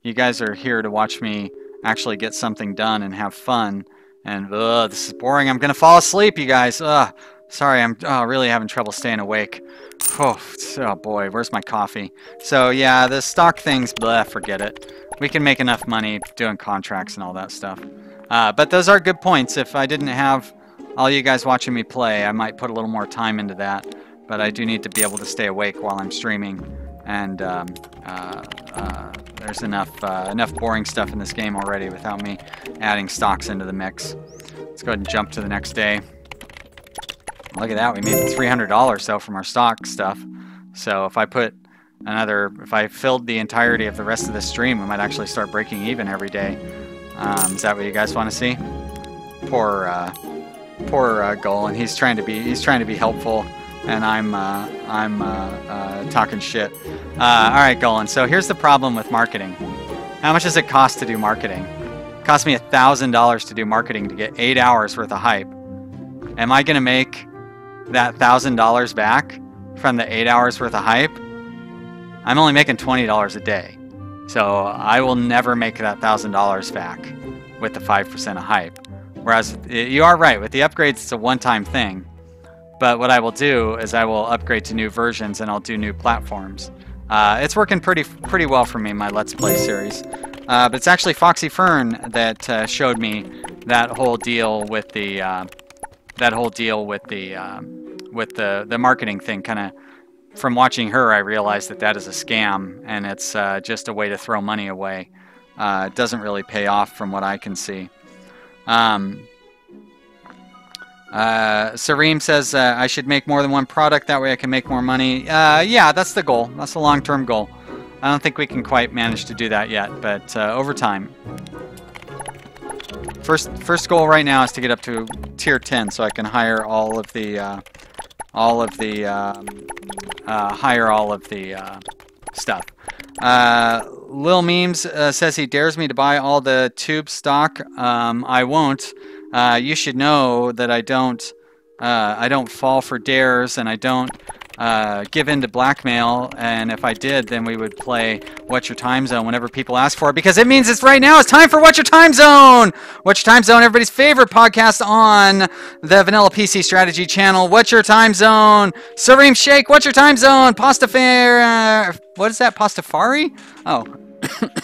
You guys are here to watch me actually get something done and have fun. And this is boring. I'm gonna fall asleep, you guys. Sorry, I'm really having trouble staying awake. Oh boy, where's my coffee? So yeah, the stock things, blah, forget it. We can make enough money doing contracts and all that stuff. But those are good points. If I didn't have all you guys watching me play, I might put a little more time into that. But I do need to be able to stay awake while I'm streaming. And there's enough boring stuff in this game already without me adding stocks into the mix. Let's go ahead and jump to the next day. Look at that, we made $300 though from our stock stuff. So if I put if I filled the entirety of the rest of the stream, I might actually start breaking even every day. Is that what you guys want to see? Poor Golan. He's trying to be helpful, and I'm talking shit. All right, Golan. So here's the problem with marketing. How much does it cost to do marketing? It cost me $1,000 to do marketing to get 8 hours worth of hype. Am I gonna make that $1,000 back from the 8 hours worth of hype? I'm only making $20 a day, so I will never make that $1,000 back with the 5% of hype. Whereas you are right, with the upgrades, it's a one-time thing. But what I will do is I will upgrade to new versions and I'll do new platforms. It's working pretty well for me in my Let's Play series. But it's actually Foxy Fern that showed me that whole deal with the marketing thing. Kind of from watching her, I realized that is a scam, and it's just a way to throw money away. It doesn't really pay off from what I can see. Sareem says I should make more than one product, that way I can make more money. Yeah, that's the goal. That's the long-term goal. I don't think we can quite manage to do that yet, but over time. First goal right now is to get up to tier 10 so I can hire all of the stuff. Lil Memes says he dares me to buy all the tube stock. I won't. You should know that I don't fall for dares, and I don't give in to blackmail. And if I did, then we would play What's Your Time Zone whenever people ask for it, because it means it's right now. It's time for What's Your Time Zone. What's Your Time Zone? Everybody's favorite podcast on the Vanilla PC Strategy channel. What's Your Time Zone? Sareem Sheikh. What's Your Time Zone? Pastafari. What is that? Pastafari? Oh.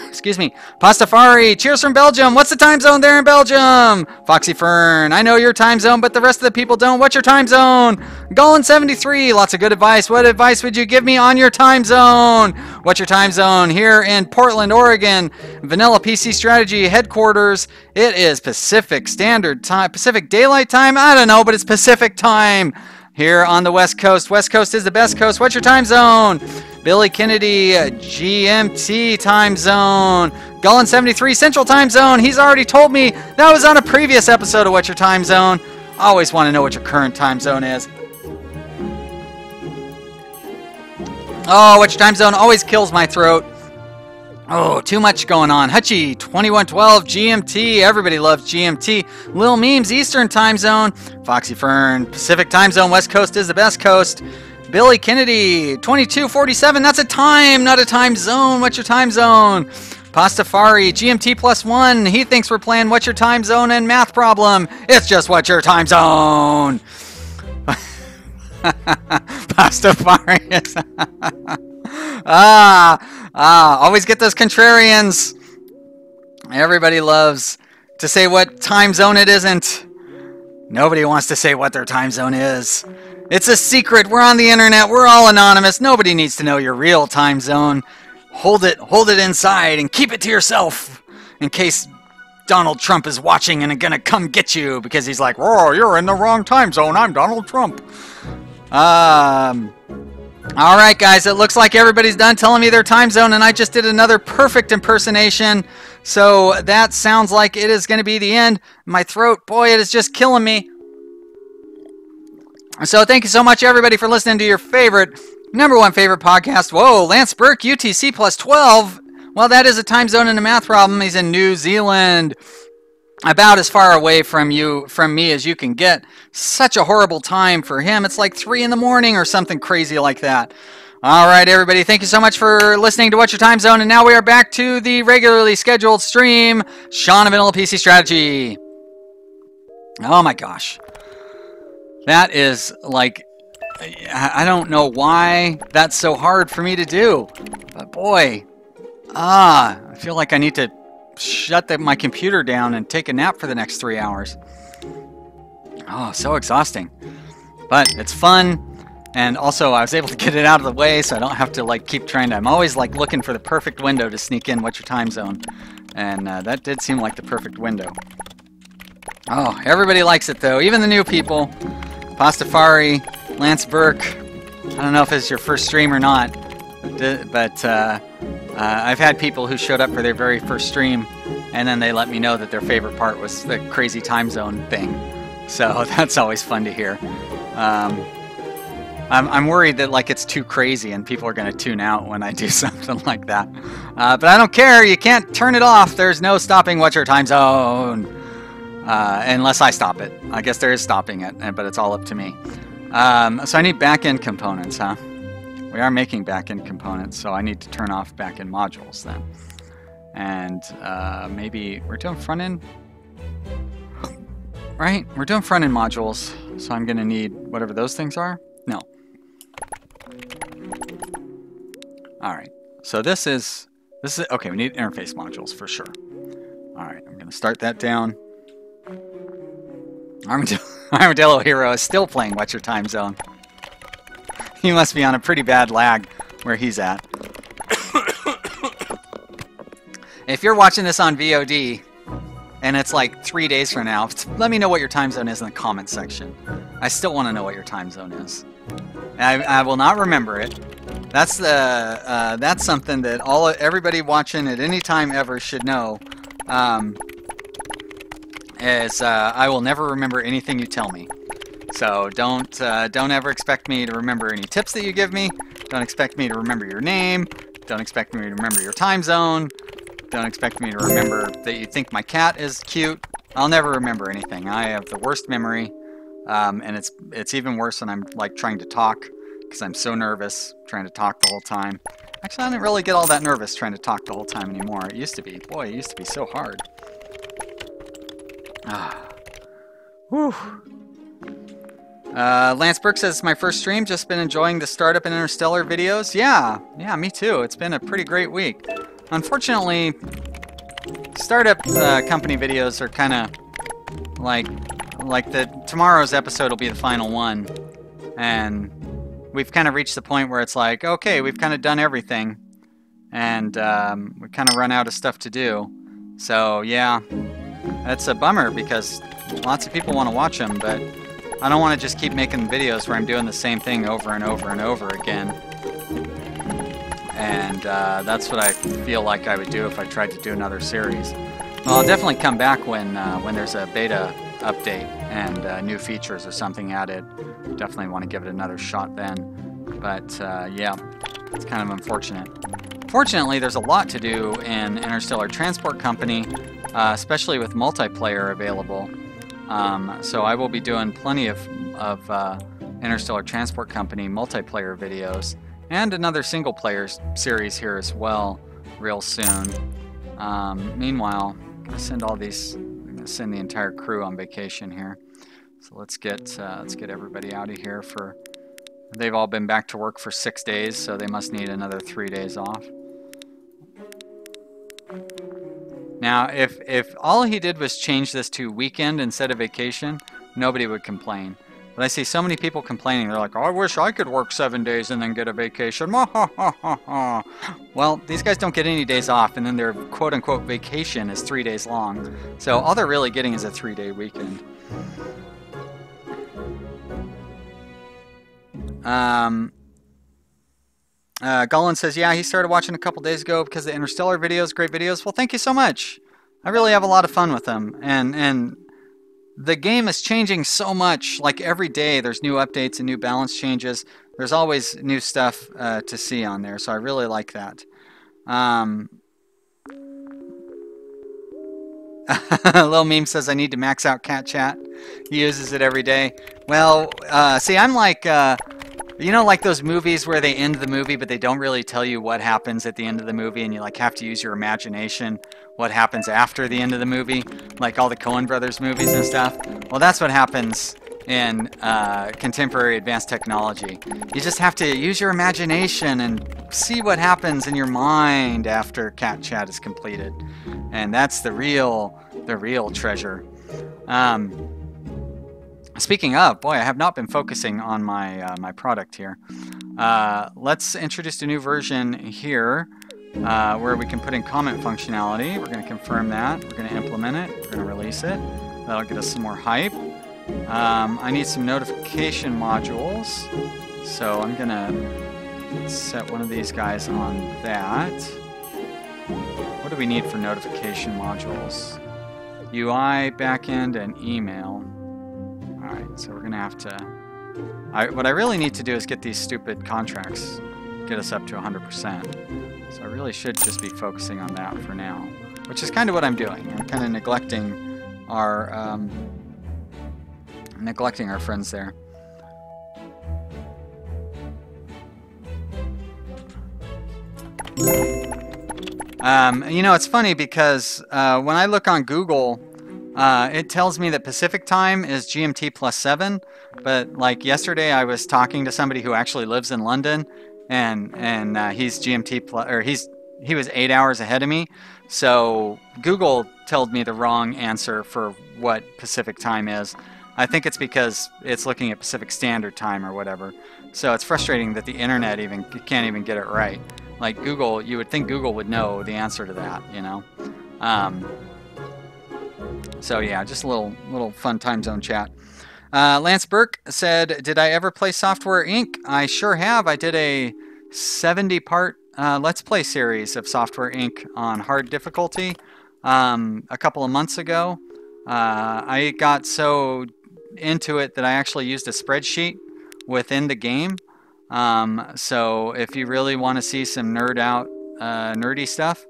Excuse me. Pastafari, cheers from Belgium. What's the time zone there in Belgium? Foxy Fern, I know your time zone, but the rest of the people don't. What's your time zone? Golan73, lots of good advice. What advice would you give me on your time zone? What's your time zone? Here in Portland, Oregon, Vanilla PC Strategy headquarters. It is Pacific Standard Time, Pacific Daylight Time. I don't know, but it's Pacific time. Here on the West Coast. West Coast is the best coast. What's your time zone? Billy Kennedy, GMT time zone. Golan73, Central time zone. He's already told me that was on a previous episode of What's Your Time Zone. I always want to know what your current time zone is. Oh, What's Your Time Zone always kills my throat. Oh, too much going on. Hutchie, 2112, GMT. Everybody loves GMT. Lil Memes, Eastern time zone. Foxy Fern, Pacific time zone. West Coast is the best coast. Billy Kennedy, 2247. That's a time, not a time zone. What's your time zone? Pastafari, GMT +1. He thinks we're playing What's Your Time Zone and Math Problem. It's just What's Your Time Zone. Pastafari. Always get those contrarians. Everybody loves to say what time zone it isn't. Nobody wants to say what their time zone is. It's a secret. We're on the internet. We're all anonymous. Nobody needs to know your real time zone. Hold it inside and keep it to yourself in case Donald Trump is watching and gonna come get you because he's like, "Oh, you're in the wrong time zone. I'm Donald Trump." All right, guys, it looks like everybody's done telling me their time zone, and I just did another perfect impersonation. So that sounds like it is going to be the end. My throat, boy, it is just killing me. So thank you so much, everybody, for listening to your favorite, #1 favorite podcast. Whoa, Lance Burke, UTC +12. Well, that is a time zone and a math problem. He's in New Zealand. About as far away from me as you can get. Such a horrible time for him. It's like 3 in the morning or something crazy like that. All right, everybody. Thank you so much for listening to What's Your Time Zone. And now we are back to the regularly scheduled stream. Sean of Vanilla PC Strategy. Oh my gosh. That is like, I don't know why that's so hard for me to do. But boy, I feel like I need to shut my computer down and take a nap for the next 3 hours. Oh, so exhausting. But it's fun, and also I was able to get it out of the way so I don't have to like keep trying to... I'm always like looking for the perfect window to sneak in What's Your Time Zone. And that did seem like the perfect window. Oh, everybody likes it though, even the new people. Pastafari, Lance Burke. I don't know if it's your first stream or not. But I've had people who showed up for their very first stream, and then they let me know that their favorite part was the crazy time zone thing. So that's always fun to hear. I'm worried that like it's too crazy and people are going to tune out when I do something like that. But I don't care. You can't turn it off. There's no stopping What's Your Time Zone unless I stop it. I guess there is stopping it, but it's all up to me. So I need back-end components, huh? We are making back-end components, so I need to turn off back-end modules then. And maybe we're doing front-end, right? We're doing front-end modules, so I'm going to need whatever those things are. No. All right. So this is okay. We need interface modules for sure. All right. I'm going to start that down. Armadillo Hero is still playing What's Your Time Zone. He must be on a pretty bad lag where he's at. If you're watching this on VOD and it's like 3 days from now, let me know what your time zone is in the comment section. I still want to know what your time zone is. I will not remember it. That's something that everybody watching at any time ever should know. I will never remember anything you tell me. So don't ever expect me to remember any tips that you give me. Don't expect me to remember your name. Don't expect me to remember your time zone. Don't expect me to remember that you think my cat is cute. I'll never remember anything. I have the worst memory, and it's even worse when I'm like trying to talk because I'm so nervous trying to talk the whole time. Actually, I don't really get all that nervous trying to talk the whole time anymore. It used to be. Boy, it used to be so hard. Whew. Lance Burke says, my first stream, just been enjoying the Startup and Interstellar videos. Yeah, me too. It's been a pretty great week. Unfortunately, startup company videos are kind of like tomorrow's episode will be the final one, and we've kind of reached the point where it's like, okay, we've kind of done everything, and we kind of run out of stuff to do. So yeah, that's a bummer because lots of people want to watch them, but I don't want to just keep making videos where I'm doing the same thing over and over and over again. And that's what I feel like I would do if I tried to do another series. Well, I'll definitely come back when there's a beta update and new features or something added. Definitely want to give it another shot then. But yeah, it's kind of unfortunate. Fortunately, there's a lot to do in Interstellar Transport Company, especially with multiplayer available. So I will be doing plenty of Interstellar Transport Company multiplayer videos. And another single-player series here as well, real soon. Meanwhile, I'm gonna send the entire crew on vacation here. So let's get everybody out of here for. They've all been back to work for 6 days, so they must need another 3 days off. Now, if all he did was change this to weekend instead of vacation, nobody would complain. But I see so many people complaining. They're like, oh, I wish I could work 7 days and then get a vacation. Well, these guys don't get any days off, and then their quote-unquote vacation is 3 days long. So all they're really getting is a 3-day weekend. Golan says, yeah, he started watching a couple days ago because the Interstellar videos, great videos. Well, thank you so much. I really have a lot of fun with them. And the game is changing so much. Like every day there's new updates and new balance changes. There's always new stuff to see on there. So I really like that. Lil Meme says I need to max out cat chat. He uses it every day. Well, see, I'm like, you know, like those movies where they end the movie, but they don't really tell you what happens at the end of the movie, and you like have to use your imagination what happens after the end of the movie, like all the Coen Brothers movies and stuff. Well, that's what happens in contemporary advanced technology. You just have to use your imagination and see what happens in your mind after cat chat is completed, and that's the real treasure. Speaking of, boy, I have not been focusing on my my product here. Let's introduce a new version here where we can put in comment functionality. We're going to confirm that. We're going to implement it. We're going to release it. That'll get us some more hype. I need some notification modules. So I'm going to Let's set one of these guys on that. What do we need for notification modules? UI, backend, and email. Alright, so we're going to have to... what I really need to do is get these stupid contracts, get us up to 100%. So I really should just be focusing on that for now, which is kind of what I'm doing. I'm kind of neglecting our friends there. You know, it's funny because when I look on Google, it tells me that Pacific time is GMT +7, but like yesterday I was talking to somebody who actually lives in London, and he's GMT plus, or he was 8 hours ahead of me. So Google told me the wrong answer for what Pacific time is. I think it's because it's looking at Pacific Standard Time or whatever. So it's frustrating that the internet can't even get it right. Like Google, you would think Google would know the answer to that, you know. So yeah, just a little fun time zone chat. Lance Burke said, "Did I ever play Software Inc.? I sure have. I did a 70-part Let's Play series of Software Inc. on hard difficulty a couple of months ago. I got so into it that I actually used a spreadsheet within the game. So if you really want to see some nerdy stuff,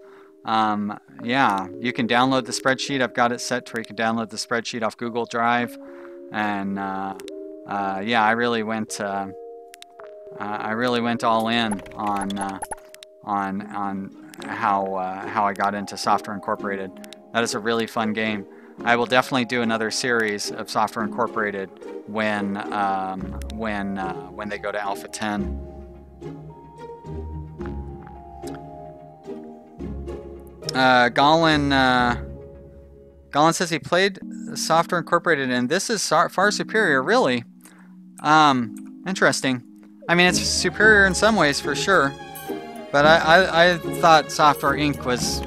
yeah, you can download the spreadsheet. I've got it set to where you can download the spreadsheet off Google Drive, and yeah, I really went all in on how I got into Software Incorporated. That is a really fun game. I will definitely do another series of Software Incorporated when they go to Alpha 10. Gollin says he played Software Incorporated, and this is far superior, really. Interesting. I mean, it's superior in some ways, for sure. But I thought Software Inc. was...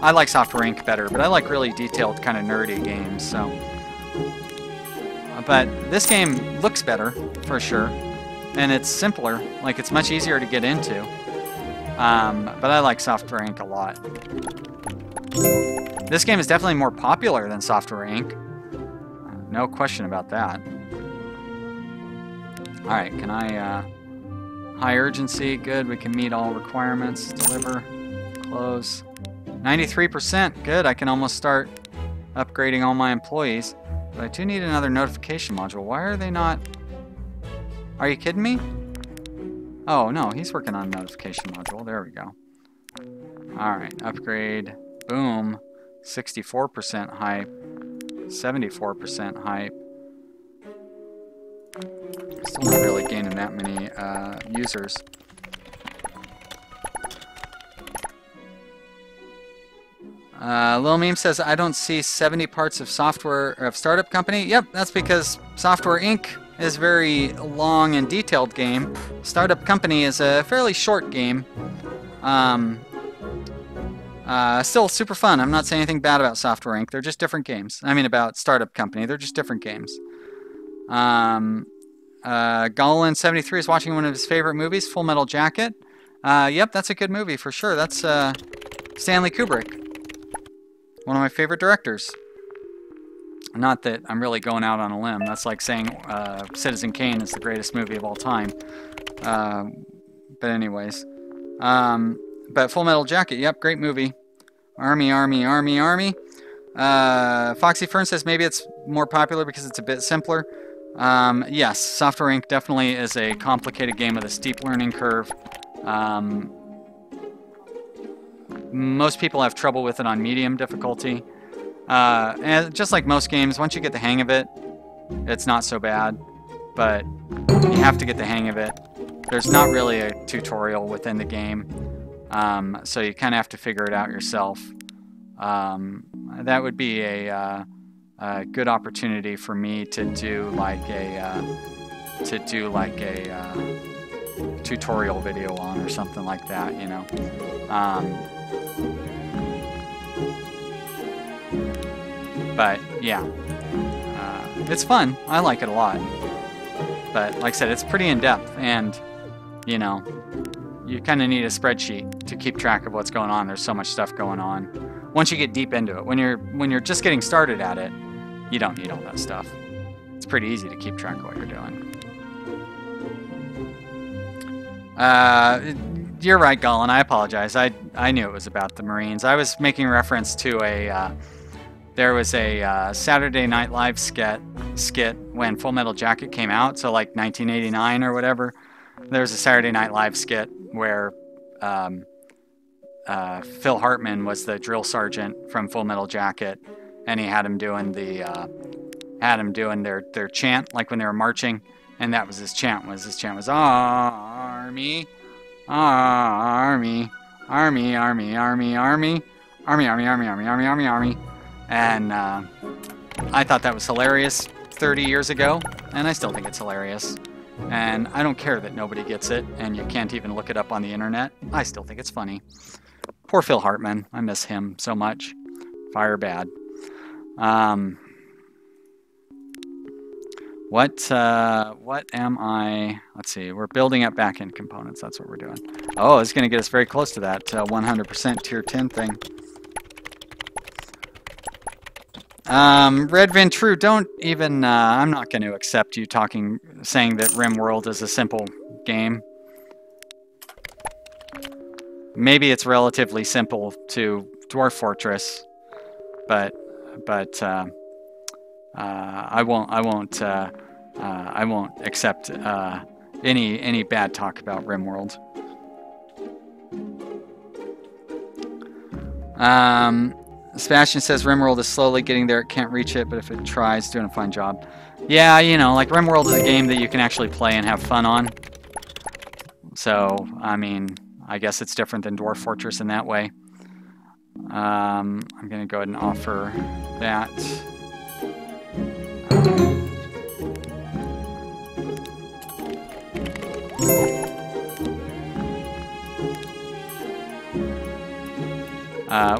I like Software Inc. better, but I like really detailed, kind of nerdy games, so... But this game looks better, for sure. And it's simpler. Like, it's much easier to get into. But I like Software Inc. a lot. This game is definitely more popular than Software Inc. No question about that. Alright, can I... high urgency, good. We can meet all requirements. Deliver. Close. 93%, good. I can almost start upgrading all my employees. But I do need another notification module. Why are they not... Are you kidding me? Oh, no, he's working on a notification module. There we go. Alright, upgrade. Boom. 64% hype. 74% hype. Still not really gaining that many users. Lil Meme says, I don't see 70 parts of startup company. Yep, that's because Software Inc. is a very long and detailed game. Startup Company is a fairly short game. Still super fun. I'm not saying anything bad about Software Inc. They're just different games. I mean, about Startup Company. They're just different games. Gollin73 is watching one of his favorite movies, Full Metal Jacket. Yep, that's a good movie for sure. That's Stanley Kubrick. One of my favorite directors. Not that I'm really going out on a limb. That's like saying Citizen Kane is the greatest movie of all time. But anyways. But Full Metal Jacket, yep, great movie. Army. Foxy Fern says maybe it's more popular because it's a bit simpler. Yes, Software Inc. definitely is a complicated game with a steep learning curve. Most people have trouble with it on medium difficulty. And just like most games, once you get the hang of it, it's not so bad. But you have to get the hang of it. There's not really a tutorial within the game. So you kind of have to figure it out yourself. That would be a good opportunity for me to do like a tutorial video on or something like that, you know. But yeah, it's fun. I like it a lot. But like I said, it's pretty in depth, and you know, you kind of need a spreadsheet to keep track of what's going on. There's so much stuff going on. Once you get deep into it, when you're just getting started at it, you don't need all that stuff. It's pretty easy to keep track of what you're doing. You're right, Gullen. I apologize. I knew it was about the Marines. I was making reference to there was a Saturday Night Live skit when Full Metal Jacket came out, so like 1989 or whatever. There was a Saturday Night Live skit where Phil Hartman was the drill sergeant from Full Metal Jacket, and he had him doing their chant, like when they were marching, and that was his chant. His chant was Army, Army, Army, Army, Army, Army, Army, Army, Army, Army, Army, Army, Army. And I thought that was hilarious 30 years ago, and I still think it's hilarious. And I don't care that nobody gets it, and you can't even look it up on the internet. I still think it's funny. Poor Phil Hartman. I miss him so much. Fire bad. What am I? Let's see. We're building up backend components. That's what we're doing. Oh, it's going to get us very close to that 100% tier 10 thing. Red Ventru, don't even, I'm not going to accept you saying that RimWorld is a simple game. Maybe it's relatively simple to Dwarf Fortress, but I won't accept any bad talk about RimWorld. Sebastian says RimWorld is slowly getting there. It can't reach it, but if it tries, doing a fine job. Yeah, you know, like RimWorld is a game that you can actually play and have fun on. So, I mean, I guess it's different than Dwarf Fortress in that way. I'm going to go ahead and offer that.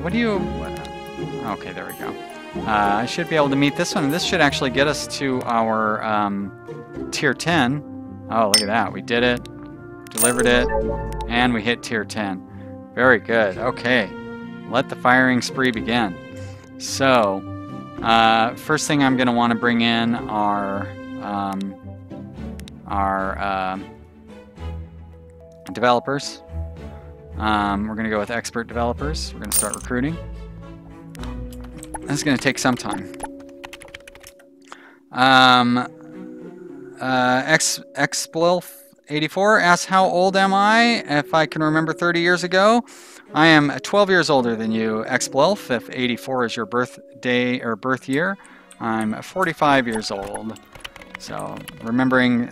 What do you... Okay, there we go. I should be able to meet this one. This should actually get us to our tier 10. Oh, look at that. We did it. Delivered it. And we hit tier 10. Very good. Okay. Let the firing spree begin. So, first thing I'm going to want to bring in are developers. We're going to go with expert developers. We're going to start recruiting. That's going to take some time. Xblilf84 asks, how old am I? If I can remember 30 years ago, I am 12 years older than you, Xblilf. If 84 is your birthday or birth year, I'm 45 years old. So I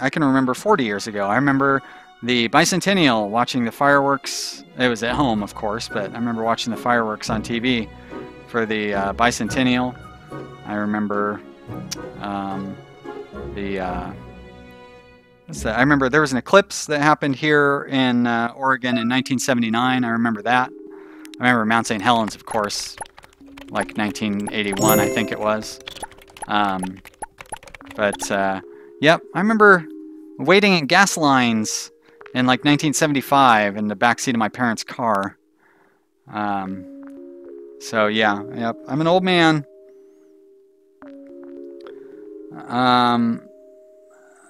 can remember 40 years ago. I remember the bicentennial, watching the fireworks. It was at home, of course, but I remember watching the fireworks on TV for the bicentennial. I remember I remember there was an eclipse that happened here in Oregon in 1979. I remember that. I remember Mount St. Helens, of course, like 1981, I think it was. Yep, I remember waiting at gas lines in like 1975 in the backseat of my parents' car. So yeah, yep, I'm an old man.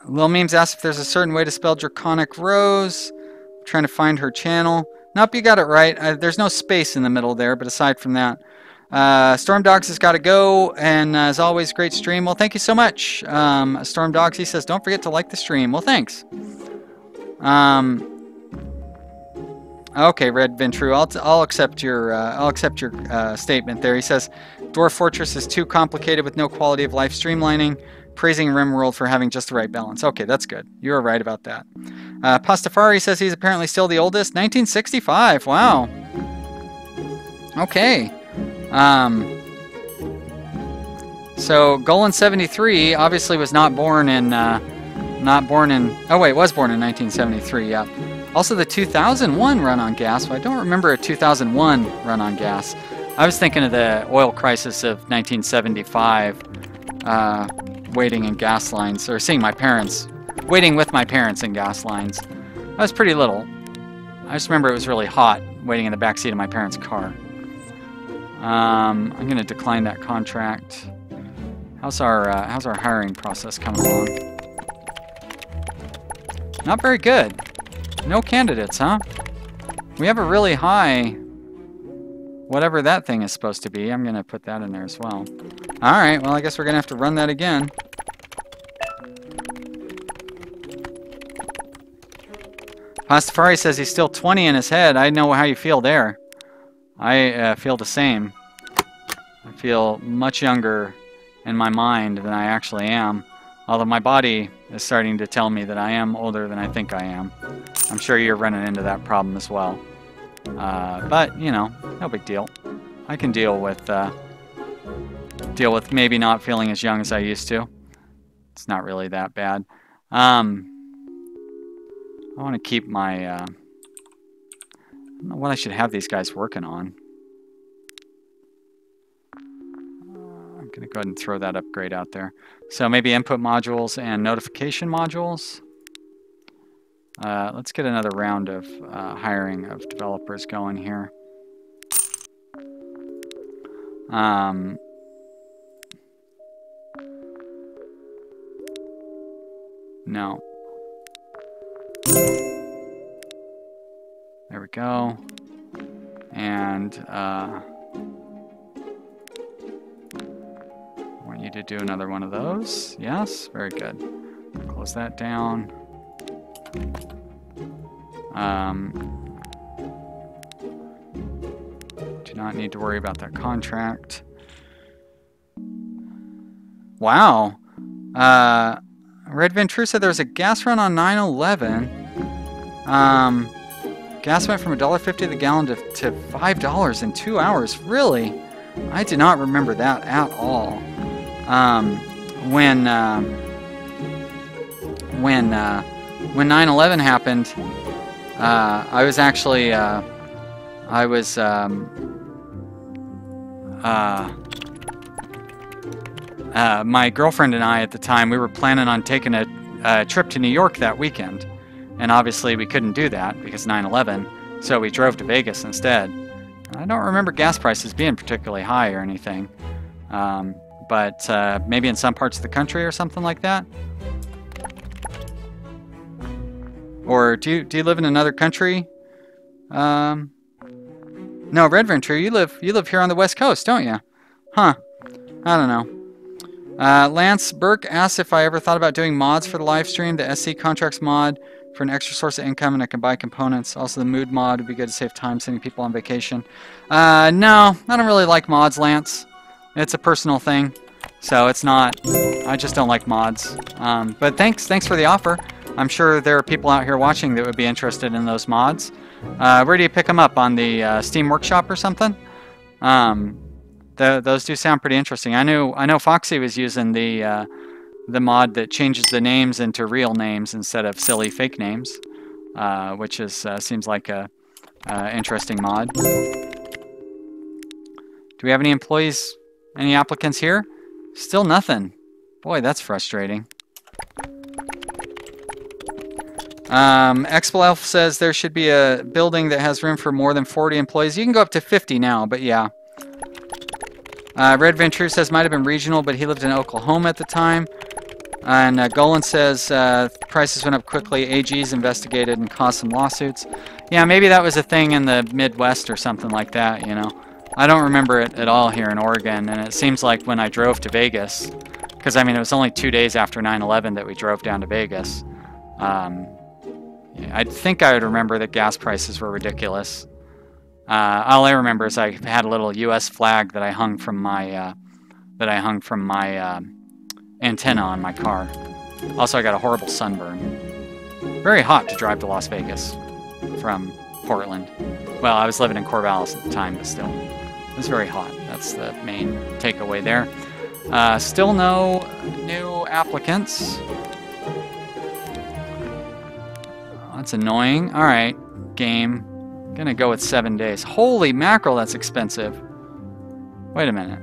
Lil Memes asks if there's a certain way to spell Draconic Rose. I'm trying to find her channel. Nope, you got it right. There's no space in the middle there, but aside from that, Storm Dogs has got to go, and as always, great stream. Well, thank you so much. Storm Dogs, he says, don't forget to like the stream. Well, thanks. Okay, Red Ventru, I'll accept your statement there. He says, Dwarf Fortress is too complicated with no quality of life streamlining. Praising RimWorld for having just the right balance. Okay, that's good. You are right about that. Pastafari says he's apparently still the oldest. 1965. Wow. Okay. So Golan73 obviously was not born in. Oh wait, was born in 1973. Yeah. Also, the 2001 run on gas. Well, I don't remember a 2001 run on gas. I was thinking of the oil crisis of 1975. Waiting in gas lines, or seeing my parents, waiting with my parents in gas lines. I was pretty little. I just remember it was really hot waiting in the back seat of my parents' car. I'm going to decline that contract. How's our hiring process coming along? Not very good. No candidates, huh? We have a really high, whatever that thing is supposed to be. I'm going to put that in there as well. All right, well, I guess we're going to have to run that again. Pastafari says he's still 20 in his head. I know how you feel there. I feel the same. I feel much younger in my mind than I actually am. Although my body is starting to tell me that I am older than I think I am. I'm sure you're running into that problem as well. But, you know, no big deal. I can deal with maybe not feeling as young as I used to. It's not really that bad. I want to keep my... I don't know what I should have these guys working on. I'm going to go ahead and throw that upgrade out there. So maybe input modules and notification modules. Let's get another round of hiring of developers going here. No. There we go. And I want you to do another one of those. Yes, very good. Close that down. Do not need to worry about that contract. Wow. Red Ventru said there was a gas run on 9/11. Gas went from $1.50 the gallon to $5 in 2 hours. Really? I do not remember that at all. When 9/11 happened, I was actually my girlfriend and I at the time, we were planning on taking a trip to New York that weekend. And obviously we couldn't do that because 9/11, so we drove to Vegas instead. I don't remember gas prices being particularly high or anything, but maybe in some parts of the country or something like that. Or do you live in another country? No, Red Venture, you live here on the West Coast, don't you? Huh? I don't know. Lance Burke asked if I ever thought about doing mods for the live stream. The SC Contracts mod for an extra source of income, and I can buy components. Also, the mood mod would be good to save time sending people on vacation. No, I don't really like mods, Lance. It's a personal thing, so it's not. I just don't like mods. But thanks for the offer. I'm sure there are people out here watching that would be interested in those mods. Where do you pick them up? On the Steam Workshop or something? Those do sound pretty interesting. I know Foxy was using the mod that changes the names into real names instead of silly fake names, which is seems like a interesting mod. Do we have any employees, any applicants here? Still nothing. Boy, that's frustrating. Expelelf says there should be a building that has room for more than 40 employees. You can go up to 50 now, but yeah. Red Venture says might have been regional, but he lived in Oklahoma at the time. And Golan says prices went up quickly. AGs investigated and caused some lawsuits. Yeah, maybe that was a thing in the Midwest or something like that, you know. I don't remember it at all here in Oregon, and it seems like when I drove to Vegas, because I mean it was only 2 days after 9/11 that we drove down to Vegas. I think I would remember that gas prices were ridiculous. All I remember is I had a little U.S. flag that I hung from my antenna on my car. Also, I got a horrible sunburn. Very hot to drive to Las Vegas from Portland. Well, I was living in Corvallis at the time, but still, it was very hot. That's the main takeaway there. Still no new applicants. That's annoying. All right, game. Gonna go with 7 days. Holy mackerel, that's expensive. Wait a minute.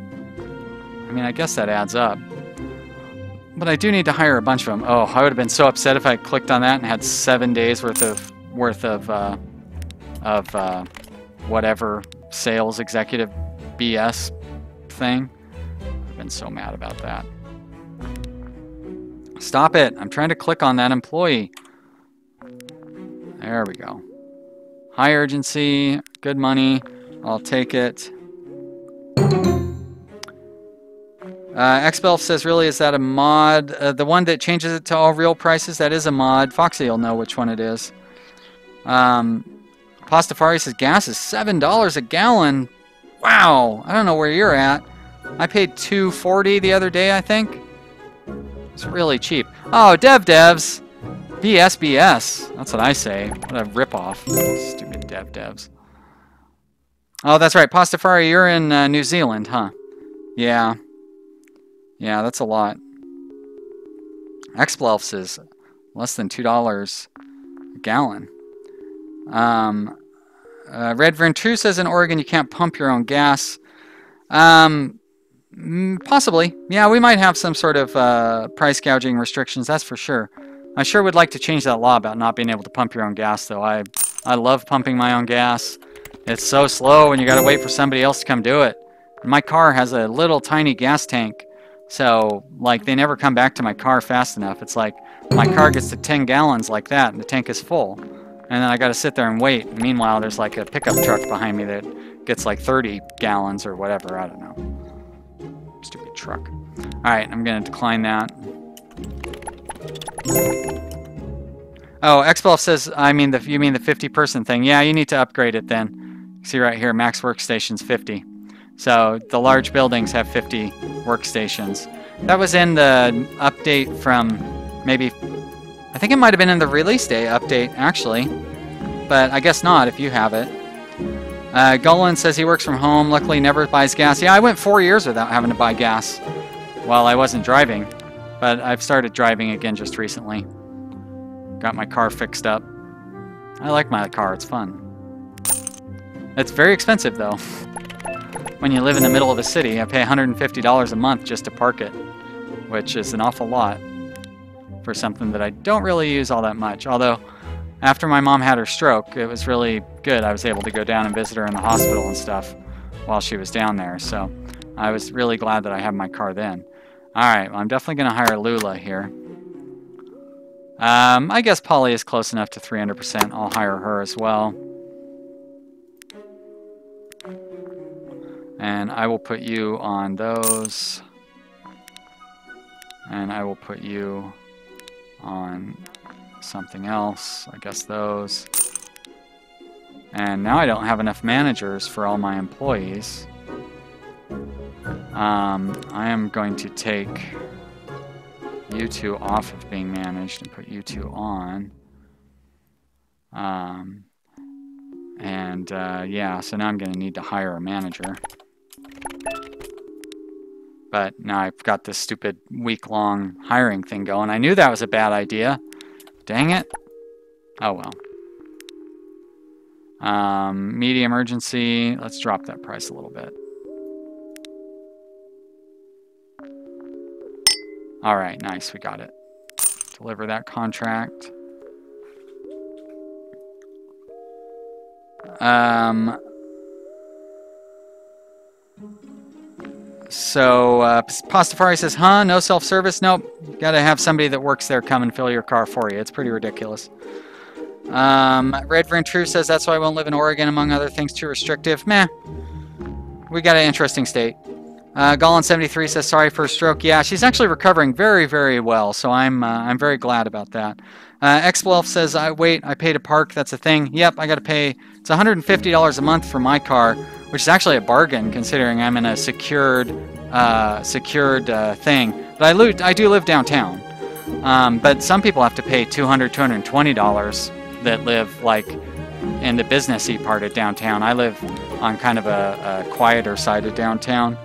I mean, I guess that adds up. But I do need to hire a bunch of them. Oh, I would have been so upset if I clicked on that and had 7 days worth of of whatever sales executive BS thing. I've been so mad about that. Stop it. I'm trying to click on that employee. There we go. High urgency, good money. I'll take it. Xbelf says, really, is that a mod? The one that changes it to all real prices? That is a mod. Foxy will know which one it is. Pastafari says, gas is $7 a gallon. Wow. I don't know where you're at. I paid $2.40 the other day, I think. It's really cheap. Oh, devs. BS. That's what I say. What a ripoff. Stupid devs. Oh, that's right. Pastafari, you're in New Zealand, huh? Yeah. Yeah, that's a lot. Xbelf says less than $2 a gallon. Red Ventru says in Oregon you can't pump your own gas. Possibly. Yeah, we might have some sort of price gouging restrictions, that's for sure. I sure would like to change that law about not being able to pump your own gas, though. I love pumping my own gas. It's so slow and you gotta wait for somebody else to come do it. My car has a little tiny gas tank, so like they never come back to my car fast enough. It's like my car gets to 10 gallons like that and the tank is full. And then I gotta sit there and wait. Meanwhile, there's like a pickup truck behind me that gets like 30 gallons or whatever, I don't know. Stupid truck. Alright, I'm gonna decline that. Oh, Xbelf says, you mean the 50-person thing. Yeah, you need to upgrade it then. See right here, max workstations 50. So the large buildings have 50 workstations. That was in the update from maybe, I think it might have been in the release day update actually, but I guess not if you have it. Golan says he works from home, luckily never buys gas. Yeah, I went 4 years without having to buy gas while I wasn't driving, but I've started driving again just recently. Got my car fixed up. I like my car, it's fun. It's very expensive though. When you live in the middle of the city, I pay $150 a month just to park it, which is an awful lot for something that I don't really use all that much. Although, after my mom had her stroke, it was really good. I was able to go down and visit her in the hospital and stuff while she was down there. So I was really glad that I had my car then. Alright, well, I'm definitely going to hire Lula here. I guess Polly is close enough to 300%. I'll hire her as well. And I will put you on those. And I will put you on something else. I guess those. And now I don't have enough managers for all my employees. I am going to take you two off of being managed and put you two on. Yeah, so now I'm going to need to hire a manager. But now I've got this stupid week-long hiring thing going. I knew that was a bad idea. Dang it. Oh well. Medium urgency. Let's drop that price a little bit. Alright, nice. We got it. Deliver that contract. Pastafari says, huh? No self-service? Nope. Gotta have somebody that works there come and fill your car for you. It's pretty ridiculous. Red Ventru says, that's why I won't live in Oregon, among other things, too restrictive. Meh. We got an interesting state. Golan73 says, sorry for a stroke. Yeah, she's actually recovering very, very well, so I'm very glad about that. Xbelf says, I pay to park. That's a thing. Yep, I got to pay. It's $150 a month for my car, which is actually a bargain considering I'm in a secured thing. But I do live downtown. But some people have to pay $200, $220 that live like in the businessy part of downtown. I live on kind of a quieter side of downtown.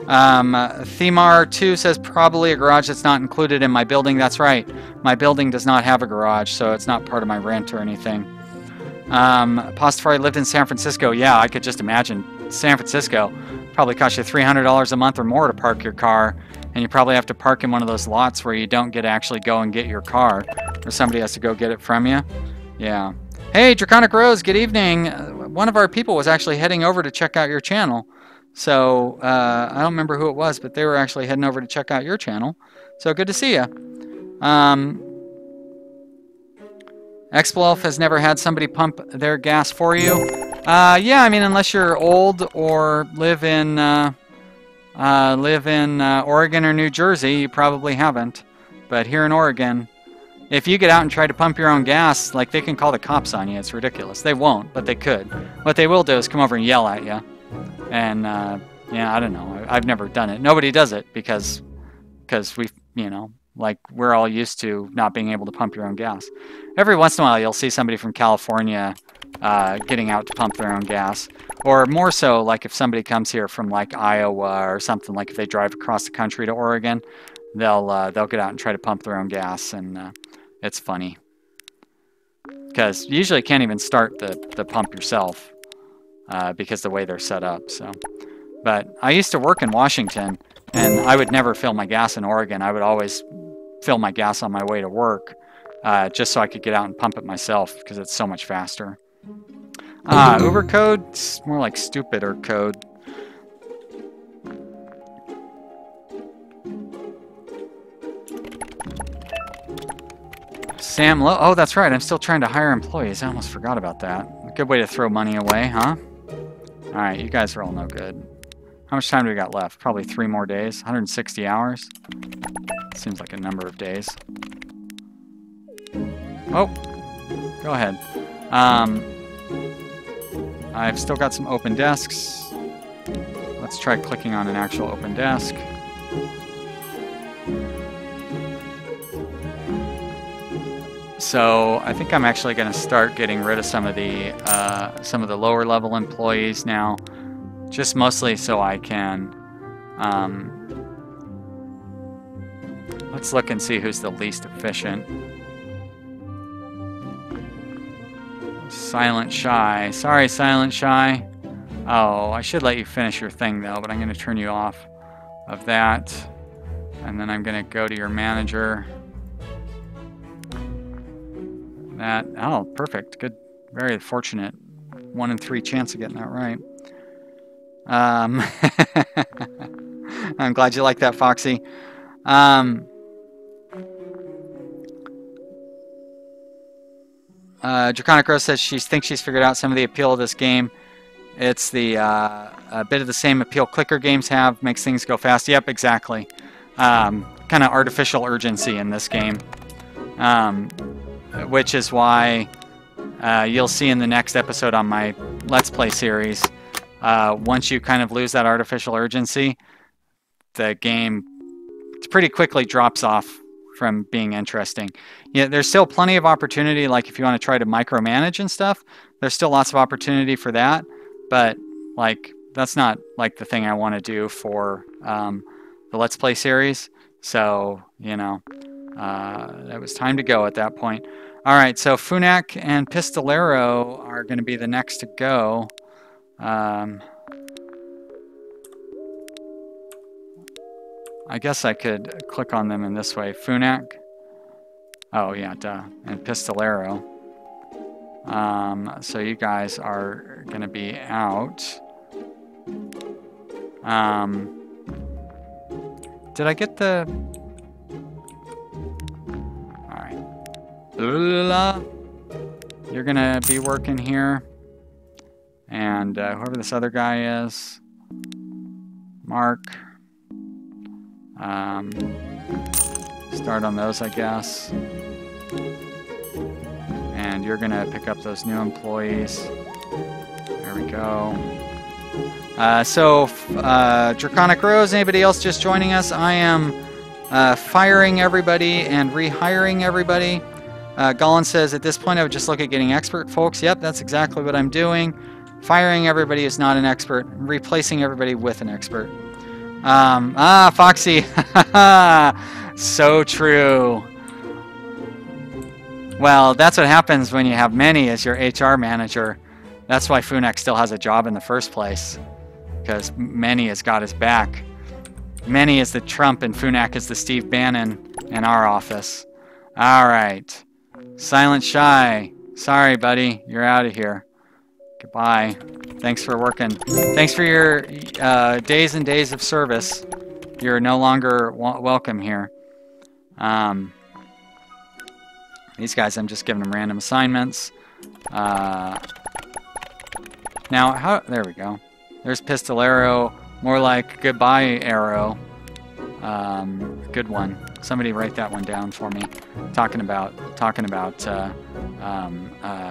Themar2 says probably a garage that's not included in my building. That's right. My building does not have a garage, so it's not part of my rent or anything. Pastafari lived in San Francisco. Yeah, I could just imagine. San Francisco probably costs you $300 a month or more to park your car, and you probably have to park in one of those lots where you don't get to actually go and get your car, or somebody has to go get it from you. Yeah. Hey, Draconic Rose, good evening. One of our people was actually heading over to check out your channel. So, I don't remember who it was, but they were actually heading over to check out your channel. So, good to see you. Exploelf has never had somebody pump their gas for you. Yeah, I mean, unless you're old or live in Oregon or New Jersey, you probably haven't. But here in Oregon, if you get out and try to pump your own gas, like, they can call the cops on you. It's ridiculous. They won't, but they could. What they will do is come over and yell at you. And, yeah, I don't know. I've never done it. Nobody does it because we, you know, like, we're all used to not being able to pump your own gas. Every once in a while, you'll see somebody from California getting out to pump their own gas. Or more so, like, if somebody comes here from, like, Iowa or something, like if they drive across the country to Oregon, they'll get out and try to pump their own gas, and it's funny. Because you usually can't even start the pump yourself because the way they're set up. So, but I used to work in Washington, and I would never fill my gas in Oregon. I would always fill my gas on my way to work, just so I could get out and pump it myself, because it's so much faster. Uber code? It's more like stupider code. Sam Lowe? Oh, that's right. I'm still trying to hire employees. I almost forgot about that. A good way to throw money away, huh? Alright, you guys are all no good. How much time do we got left? Probably 3 more days. 160 hours. Seems like a number of days. Oh, go ahead. I've still got some open desks. Let's try clicking on an actual open desk. So I think I'm actually going to start getting rid of some of the lower level employees now, just mostly so I can. Let's look and see who's the least efficient. Silent Shy. Sorry, Silent Shy. Oh, I should let you finish your thing though, but I'm going to turn you off of that. And then I'm going to go to your manager. That, oh, perfect. Good. Very fortunate. 1 in 3 chance of getting that right. I'm glad you like that, Foxy. Draconic Rose says she thinks she's figured out some of the appeal of this game. It's the a bit of the same appeal clicker games have. Makes things go fast. Yep, exactly. Kind of artificial urgency in this game. Which is why you'll see in the next episode on my Let's Play series, once you kind of lose that artificial urgency, the game pretty quickly drops off from being interesting. Yeah, there's still plenty of opportunity, like if you want to try to micromanage and stuff, there's still lots of opportunity for that, but like that's not like the thing I want to do for the Let's Play series. So, you know, it was time to go at that point. All right, so Funak and Pistolero are going to be the next to go. I guess I could click on them in this way. Funak. Oh, yeah, duh. And Pistolero. So you guys are going to be out. Did I get the... You're gonna be working here, and whoever this other guy is, Mark, start on those, I guess, and you're gonna pick up those new employees. There we go. So Draconic Rose, anybody else just joining us? I am firing everybody and rehiring everybody. Gollin says, at this point, I would just look at getting expert folks. Yep, that's exactly what I'm doing. Firing everybody is not an expert. Replacing everybody with an expert. Foxy. So true. Well, that's what happens when you have Manny as your HR manager. That's why Funak still has a job in the first place. Because Manny has got his back. Manny is the Trump and Funak is the Steve Bannon in our office. All right. Silent Shy, Sorry, buddy. You're out of here. Goodbye. Thanks for working. Thanks for your days and days of service. You're no longer welcome here. These guys, I'm just giving them random assignments. Now, there we go. There's Pistolero. More like goodbye arrow. Good one. Somebody write that one down for me. Talking about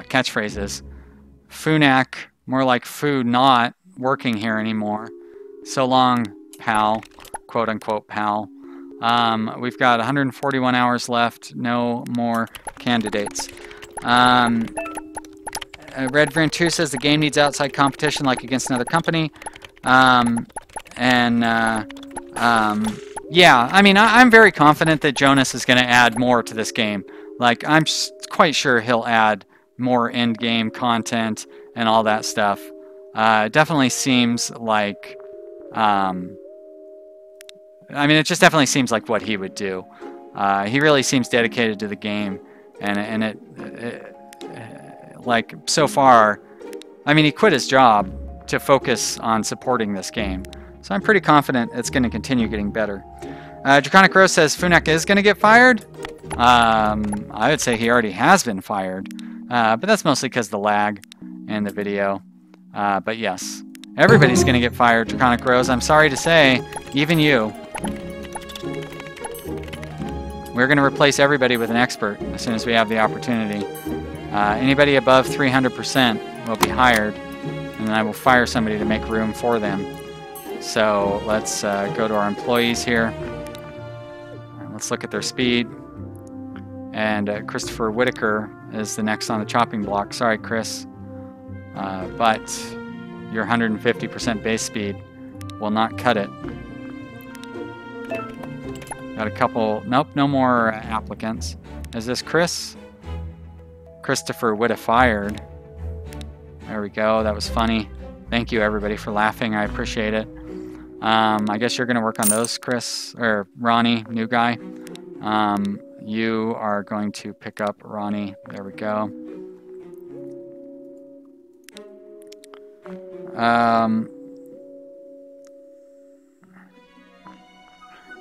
catchphrases. Funak, more like foo, not working here anymore. So long, pal, quote unquote pal. We've got 141 hours left. No more candidates. Red Venture says the game needs outside competition, like against another company. Yeah, I mean, I'm very confident that Jonas is going to add more to this game. Like, I'm quite sure he'll add more end-game content and all that stuff. Definitely seems like... I mean, it just definitely seems like what he would do. He really seems dedicated to the game. And like, so far... I mean, he quit his job to focus on supporting this game. So I'm pretty confident it's going to continue getting better. Draconic Rose says Funak is going to get fired. I would say he already has been fired. But that's mostly because of the lag in the video. But yes, everybody's going to get fired, Draconic Rose. I'm sorry to say, even you. We're going to replace everybody with an expert as soon as we have the opportunity. Anybody above 300% will be hired. And then I will fire somebody to make room for them. So let's go to our employees here. Let's look at their speed. And Christopher Whitaker is the next on the chopping block. Sorry, Chris. But your 150% base speed will not cut it. Got a couple... Nope, no more applicants. Is this Chris? Christopher Whitaker fired. There we go. That was funny. Thank you, everybody, for laughing. I appreciate it. I guess you're going to work on those, Chris, or Ronnie, new guy. You are going to pick up Ronnie. There we go.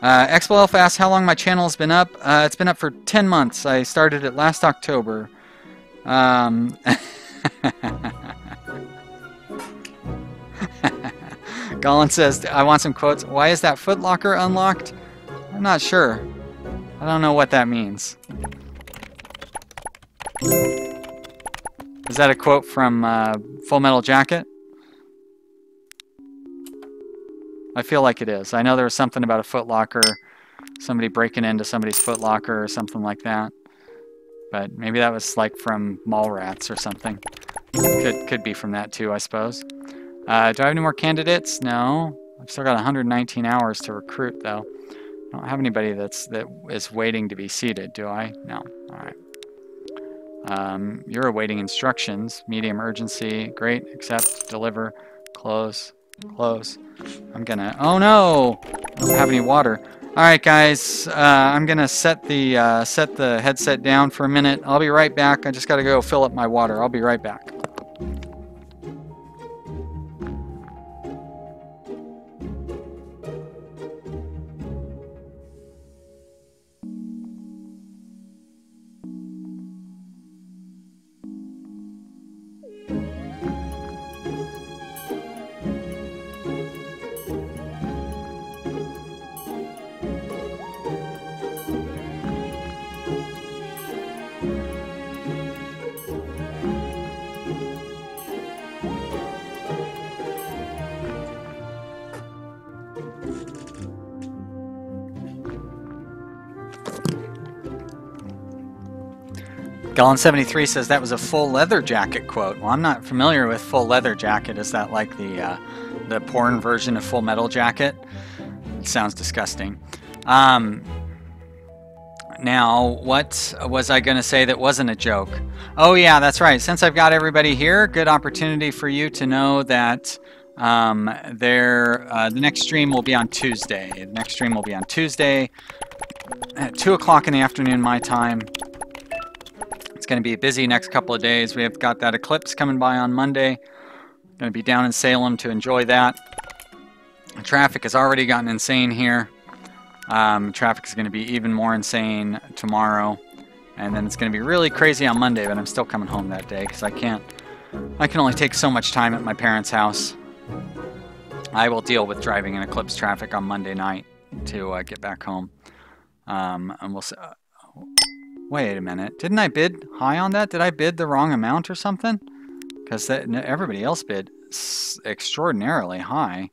Expo Elf asks how long my channel has been up. It's been up for 10 months. I started it last October. Colin says, I want some quotes. Why is that Foot Locker unlocked? I'm not sure. I don't know what that means. Is that a quote from Full Metal Jacket? I feel like it is. I know there was something about a Foot Locker, somebody breaking into somebody's Foot Locker or something like that. But maybe that was like from Mallrats or something. Could be from that too, I suppose. Do I have any more candidates? No. I've still got 119 hours to recruit, though. I don't have anybody that is waiting to be seated, do I? No. All right. You're awaiting instructions. Medium urgency. Great. Accept. Deliver. Close. Close. I'm gonna... Oh, no! I don't have any water. All right, guys. I'm gonna set the headset down for a minute. I'll be right back. I just got to go fill up my water. I'll be right back. Gallon73 says that was a full leather jacket quote. Well, I'm not familiar with full leather jacket. Is that like the porn version of Full Metal Jacket? It sounds disgusting. Now, what was I going to say that wasn't a joke? Oh yeah, that's right. Since I've got everybody here, good opportunity for you to know that the next stream will be on Tuesday. The next stream will be on Tuesday at 2 o'clock in the afternoon my time. It's going to be busy next couple of days. We have got that eclipse coming by on Monday. Going to be down in Salem to enjoy that. The traffic has already gotten insane here. Traffic is going to be even more insane tomorrow. And then it's going to be really crazy on Monday, but I'm still coming home that day because I can only take so much time at my parents' house. I will deal with driving in eclipse traffic on Monday night to get back home. And we'll see. Wait a minute. Didn't I bid high on that? Did I bid the wrong amount or something? Because everybody else bid extraordinarily high.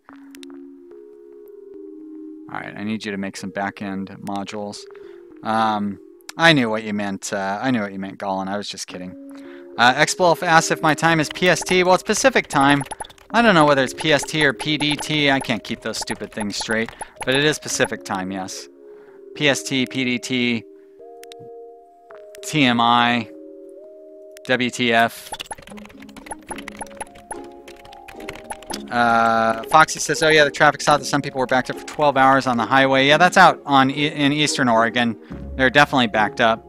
Alright, I need you to make some back-end modules. I knew what you meant. I knew what you meant, Gollin. I was just kidding. Xbluff asks if my time is PST. Well, it's Pacific time. I don't know whether it's PST or PDT. I can't keep those stupid things straight. But it is Pacific time, yes. PST, PDT, TMI, WTF. Foxy says, oh yeah, the traffic's out. Some people were backed up for 12 hours on the highway. Yeah, that's out in Eastern Oregon. They're definitely backed up.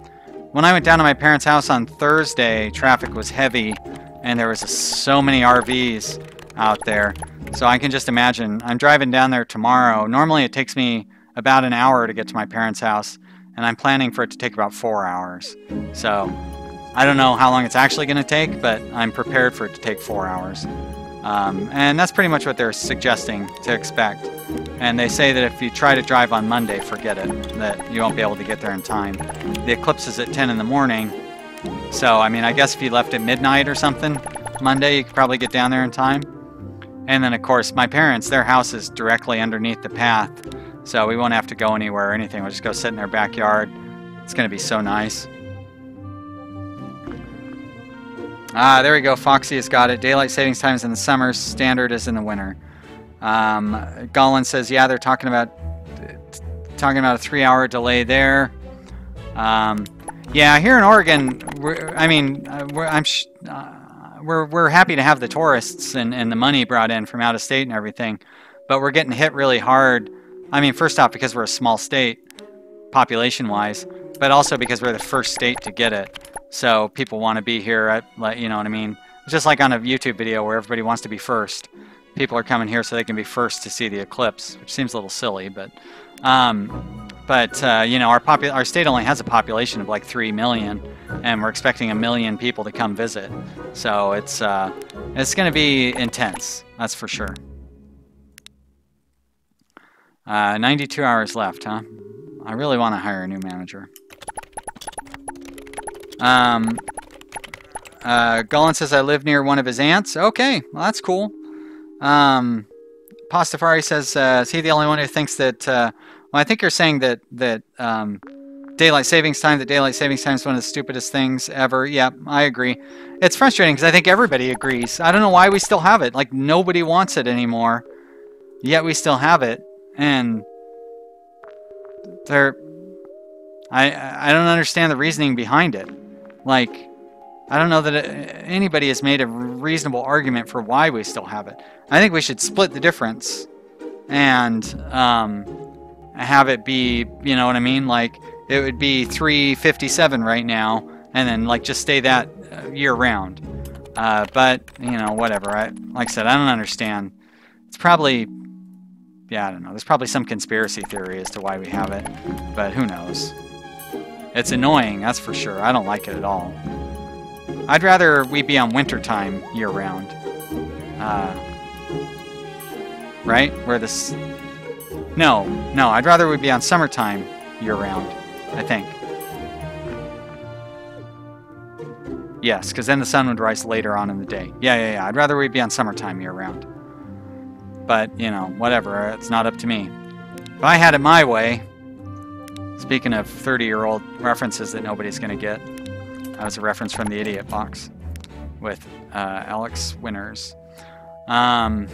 When I went down to my parents' house on Thursday, traffic was heavy, and there was so many RVs out there. So I can just imagine. I'm driving down there tomorrow. Normally it takes me about an hour to get to my parents' house, and I'm planning for it to take about 4 hours. So I don't know how long it's actually going to take, but I'm prepared for it to take 4 hours. And that's pretty much what they're suggesting to expect. And they say that if you try to drive on Monday, forget it, that you won't be able to get there in time. The eclipse is at 10 in the morning, so I mean, I guess if you left at midnight or something Monday, you could probably get down there in time. And then, of course, my parents, their house is directly underneath the path, so we won't have to go anywhere or anything. We'll just go sit in their backyard. It's going to be so nice. Ah, there we go. Foxy has got it. Daylight savings time is in the summer. Standard is in the winter. Gollin says, yeah, they're talking about a 3-hour delay there. Yeah, here in Oregon, we're happy to have the tourists and the money brought in from out of state and everything, but we're getting hit really hard. I mean, first off, because we're a small state, population-wise, but also because we're the first state to get it. So people want to be here, you know what I mean? It's just like on a YouTube video where everybody wants to be first. People are coming here so they can be first to see the eclipse, which seems a little silly, but you know, our state only has a population of like 3 million, and we're expecting 1 million people to come visit. So it's going to be intense, that's for sure. 92 hours left, huh? I really want to hire a new manager. Gullin says I live near one of his aunts. Okay, well that's cool. Pastafari says, is he the only one who thinks that, well, I think you're saying that daylight savings time is one of the stupidest things ever. Yeah, I agree. It's frustrating because I think everybody agrees. I don't know why we still have it. Like, nobody wants it anymore, yet we still have it. And I don't understand the reasoning behind it. Like, I don't know that anybody has made a reasonable argument for why we still have it. I think we should split the difference and have it be, you know what I mean? Like, it would be $3.57 right now, and then like just stay that year round. But you know, whatever. Like I said, I don't understand. It's probably, yeah, I don't know. There's probably some conspiracy theory as to why we have it, but who knows? It's annoying, that's for sure. I don't like it at all. I'd rather we be on winter time year-round. Right? Where this... No, I'd rather we be on summertime year-round, I think. Yes, because then the sun would rise later on in the day. Yeah. I'd rather we be on summertime year-round. But, you know, whatever. It's not up to me. If I had it my way... Speaking of 30-year-old references that nobody's going to get, that was a reference from the Idiot Box with Alex Winners. Colin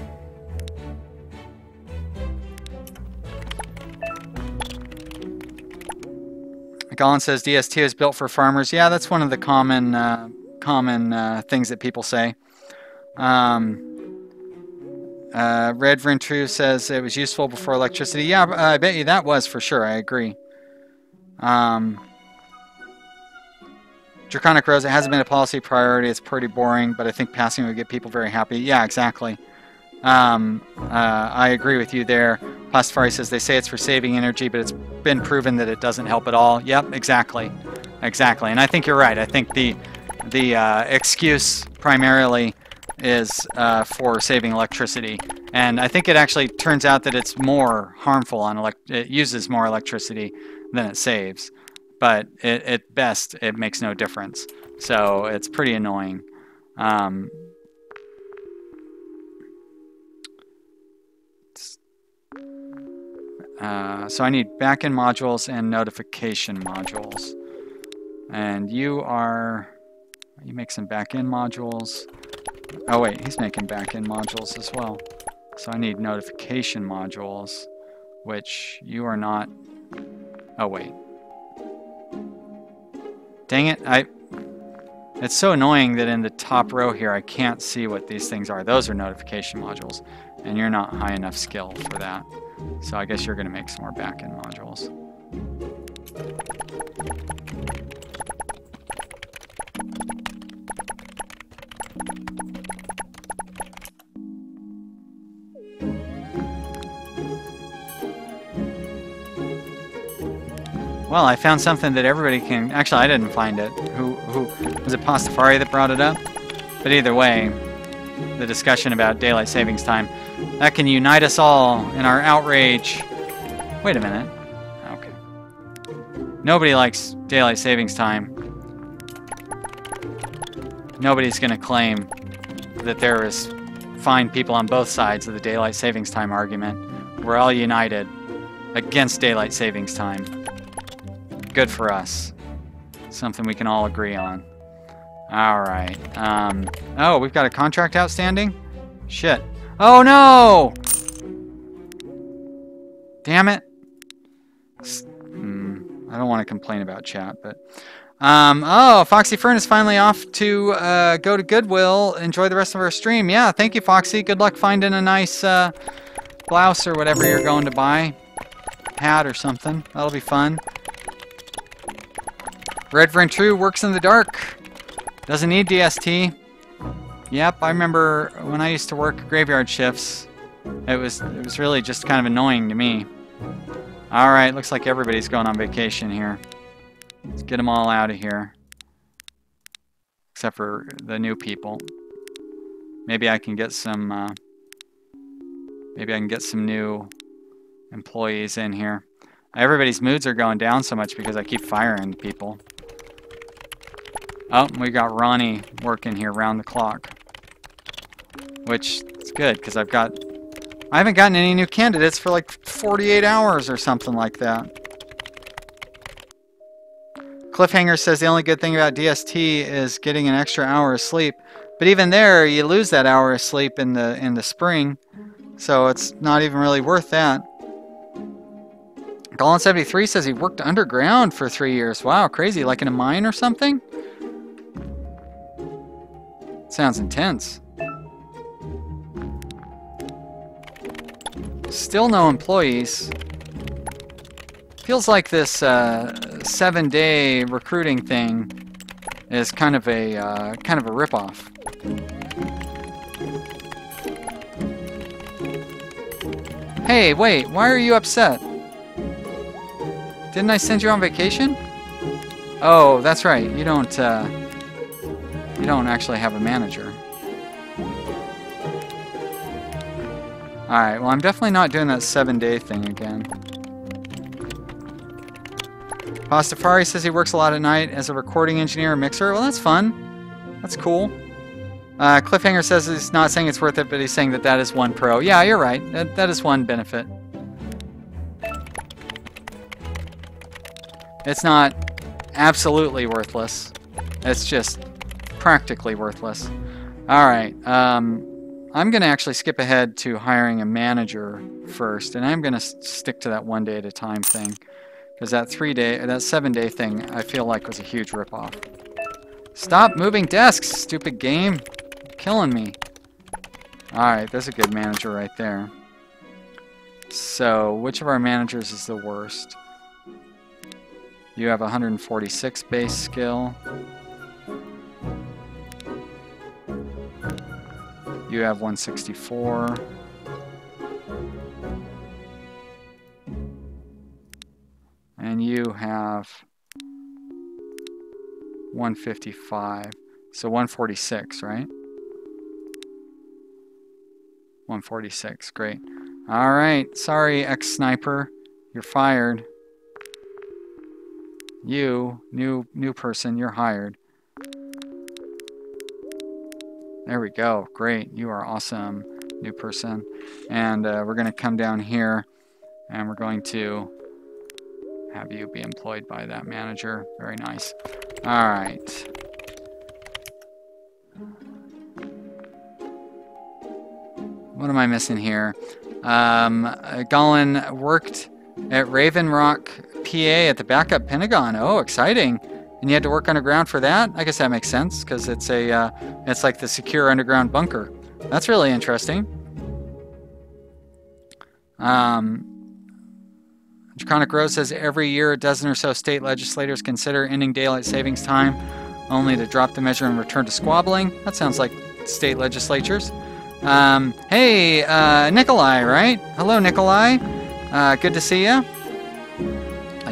says DST is built for farmers. Yeah, that's one of the common things that people say. Red Ventru says it was useful before electricity. Yeah, I bet you that was for sure. I agree. Draconic Rose, it hasn't been a policy priority. It's pretty boring, but I think passing would get people very happy. Yeah, exactly. I agree with you there. Pastafari says they say it's for saving energy, but it's been proven that it doesn't help at all. Yep, exactly. Exactly. And I think you're right. I think the excuse primarily is for saving electricity. And I think it actually turns out that it's more harmful on it uses more electricity than it saves. But at best, it makes no difference. So it's pretty annoying. So I need backend modules and notification modules. And you make some backend modules. Oh wait, he's making backend modules as well. So I need notification modules, which you are not. Oh wait. Dang it, it's so annoying that in the top row here I can't see what these things are. Those are notification modules, and you're not high enough skill for that. So I guess you're going to make some more backend modules. Well, I found something that everybody can... Actually, I didn't find it. Who was it Pastafari that brought it up? But either way, the discussion about daylight savings time, that can unite us all in our outrage. Wait a minute. Okay. Nobody likes daylight savings time. Nobody's going to claim that there is fine people on both sides of the daylight savings time argument. We're all united against daylight savings time. Good for us. Something we can all agree on. Alright. Oh, we've got a contract outstanding? Shit. Oh no! Damn it. I don't want to complain about chat, but... oh, Foxy Fern is finally off to go to Goodwill. Enjoy the rest of our stream. Yeah, thank you, Foxy. Good luck finding a nice blouse or whatever you're going to buy. Hat or something. That'll be fun. Red True works in the dark. Doesn't need DST. Yep, I remember when I used to work graveyard shifts. It was really just kind of annoying to me. Alright, looks like everybody's going on vacation here. Let's get them all out of here. Except for the new people. Maybe I can get some new employees in here. Everybody's moods are going down so much because I keep firing people. Oh, we got Ronnie working here round the clock. Which is good, because I haven't gotten any new candidates for like 48 hours or something like that. Cliffhanger says the only good thing about DST is getting an extra hour of sleep. But even there, you lose that hour of sleep in the spring. So it's not even really worth that. Golan73 says he worked underground for 3 years. Wow, crazy. Like in a mine or something? Sounds intense. Still no employees. Feels like this 7-day recruiting thing is kind of a ripoff. Hey, wait, why are you upset? Didn't I send you on vacation? Oh, that's right. You don't actually have a manager. Alright, well, I'm definitely not doing that 7-day thing again. Pastafari says he works a lot at night as a recording engineer or mixer. Well, that's fun. That's cool. Cliffhanger says he's not saying it's worth it, but he's saying that is one pro. Yeah, you're right. That is one benefit. It's not absolutely worthless. It's just practically worthless. Alright, I'm going to actually skip ahead to hiring a manager first, and I'm going to stick to that 1 day at a time thing. Because that 7-day thing, I feel like was a huge ripoff. Stop moving desks, stupid game. You're killing me. Alright, there's a good manager right there. So, which of our managers is the worst? You have 146 base skill. You have 164. And you have 155. So 146, right? 146, great. All right, sorry, ex-sniper, you're fired. You, new person, you're hired. There we go, great, you are awesome, new person. And we're gonna come down here and we're going to have you be employed by that manager. Very nice. All right. What am I missing here? Golan worked at Raven Rock, PA at the backup Pentagon. Oh, exciting. And you had to work underground for that? I guess that makes sense because it's a it's like the secure underground bunker. That's really interesting. Draconic Rose says every year a dozen or so state legislators consider ending daylight savings time only to drop the measure and return to squabbling. That sounds like state legislatures. Hey, Nikolai, right? Hello, Nikolai. Good to see you.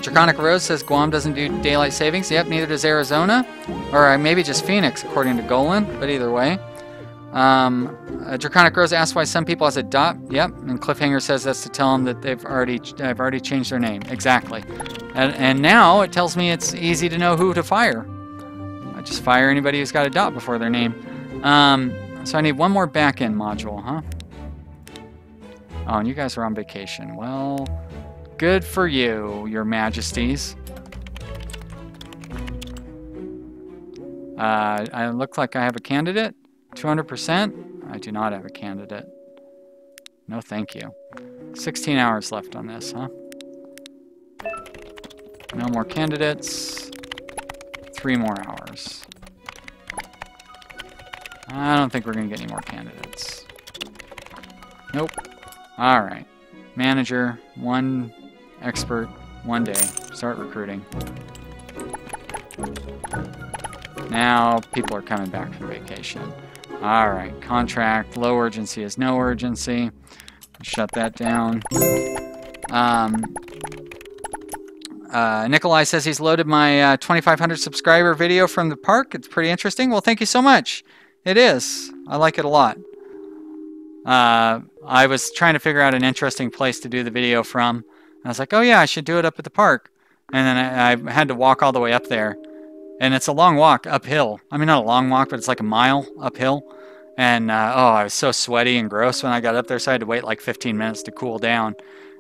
Draconic Rose says Guam doesn't do daylight savings. Yep, neither does Arizona. Or maybe just Phoenix, according to Golan, but either way. Draconic Rose asks why some people has a dot. Yep, and Cliffhanger says that's to tell them that they've already changed their name. Exactly. And now it tells me it's easy to know who to fire. I just fire anybody who's got a dot before their name. So I need one more back-end module, huh? Oh, and you guys are on vacation. Well, good for you, your majesties. I look like I have a candidate. 200%? I do not have a candidate. No, thank you. 16 hours left on this, huh? No more candidates. 3 more hours. I don't think we're going to get any more candidates. Nope. All right. Manager, 1 expert, 1 day. Start recruiting. Now people are coming back from vacation. All right. Contract, low urgency is no urgency. Shut that down. Nikolai says he's loaded my 2,500 subscriber video from the park. It's pretty interesting. Well, thank you so much. It is. I like it a lot. I was trying to figure out an interesting place to do the video from. And I was like, oh yeah, I should do it up at the park. And then I had to walk all the way up there. And it's a long walk uphill. I mean, not a long walk, but it's like a mile uphill. And oh, I was so sweaty and gross when I got up there, so I had to wait like 15 minutes to cool down.